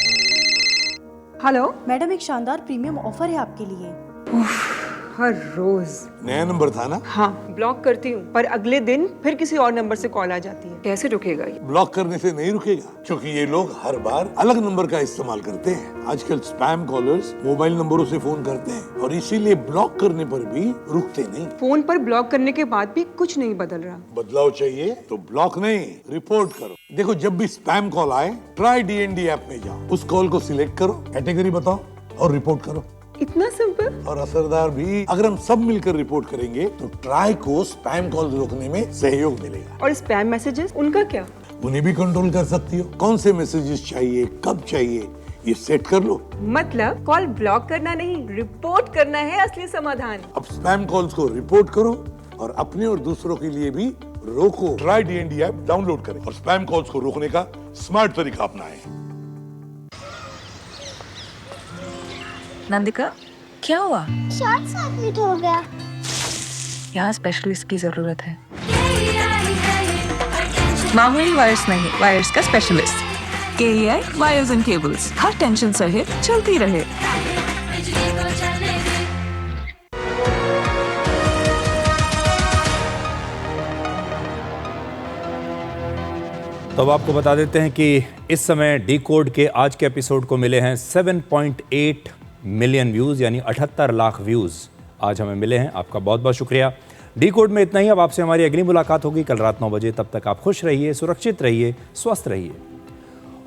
हेलो मैडम, एक शानदार प्रीमियम ऑफर है आपके लिए। हर रोज नया नंबर था ना? हाँ, ब्लॉक करती हूँ पर अगले दिन फिर किसी और नंबर से कॉल आ जाती है। कैसे रुकेगा ये? ब्लॉक करने से नहीं रुकेगा, क्योंकि ये लोग हर बार अलग नंबर का इस्तेमाल करते हैं। आजकल स्पैम कॉलर्स मोबाइल नंबरों से फोन करते हैं और इसीलिए ब्लॉक करने पर भी रुकते नहीं। फोन पर ब्लॉक करने के बाद भी कुछ नहीं बदल रहा। बदलाव चाहिए तो ब्लॉक नहीं, रिपोर्ट करो। देखो, जब भी स्पैम कॉल आए, ट्राई DND ऐप में जाओ, उस कॉल को सिलेक्ट करो, कैटेगरी बताओ और रिपोर्ट करो। इतना सिंपल और असरदार भी। अगर हम सब मिलकर रिपोर्ट करेंगे तो ट्राई को स्पैम कॉल रोकने में सहयोग मिलेगा। और स्पैम मैसेजेस, उनका क्या? उन्हें भी कंट्रोल कर सकती हो। कौन से मैसेजेस चाहिए, कब चाहिए, ये सेट कर लो। मतलब कॉल ब्लॉक करना नहीं, रिपोर्ट करना है असली समाधान। अब स्पैम कॉल्स को रिपोर्ट करो और अपने और दूसरों के लिए भी रोको। ट्राई DND ऐप डाउनलोड करें और स्पैम कॉल्स को रोकने का स्मार्ट तरीका अपनाएं। नंदिका, क्या हुआ? शॉर्ट सर्किट हो गया। यहाँ स्पेशलिस्ट की जरूरत है। मामूली वायर्स नहीं, वायर्स का specialist. KEI wires and cables, her tension सहे चलती रहे। तो अब आपको बता देते हैं कि इस समय डिकोड के आज के एपिसोड को मिले हैं 7.8 मिलियन व्यूज़, यानी 78 लाख व्यूज़ आज हमें मिले हैं। आपका बहुत बहुत शुक्रिया। डिकोड में इतना ही। अब आपसे हमारी अगली मुलाकात होगी कल रात 9 बजे। तब तक आप खुश रहिए, सुरक्षित रहिए, स्वस्थ रहिए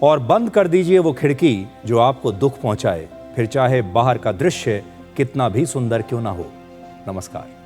और बंद कर दीजिए वो खिड़की जो आपको दुख पहुंचाए, फिर चाहे बाहर का दृश्य कितना भी सुंदर क्यों ना हो। नमस्कार।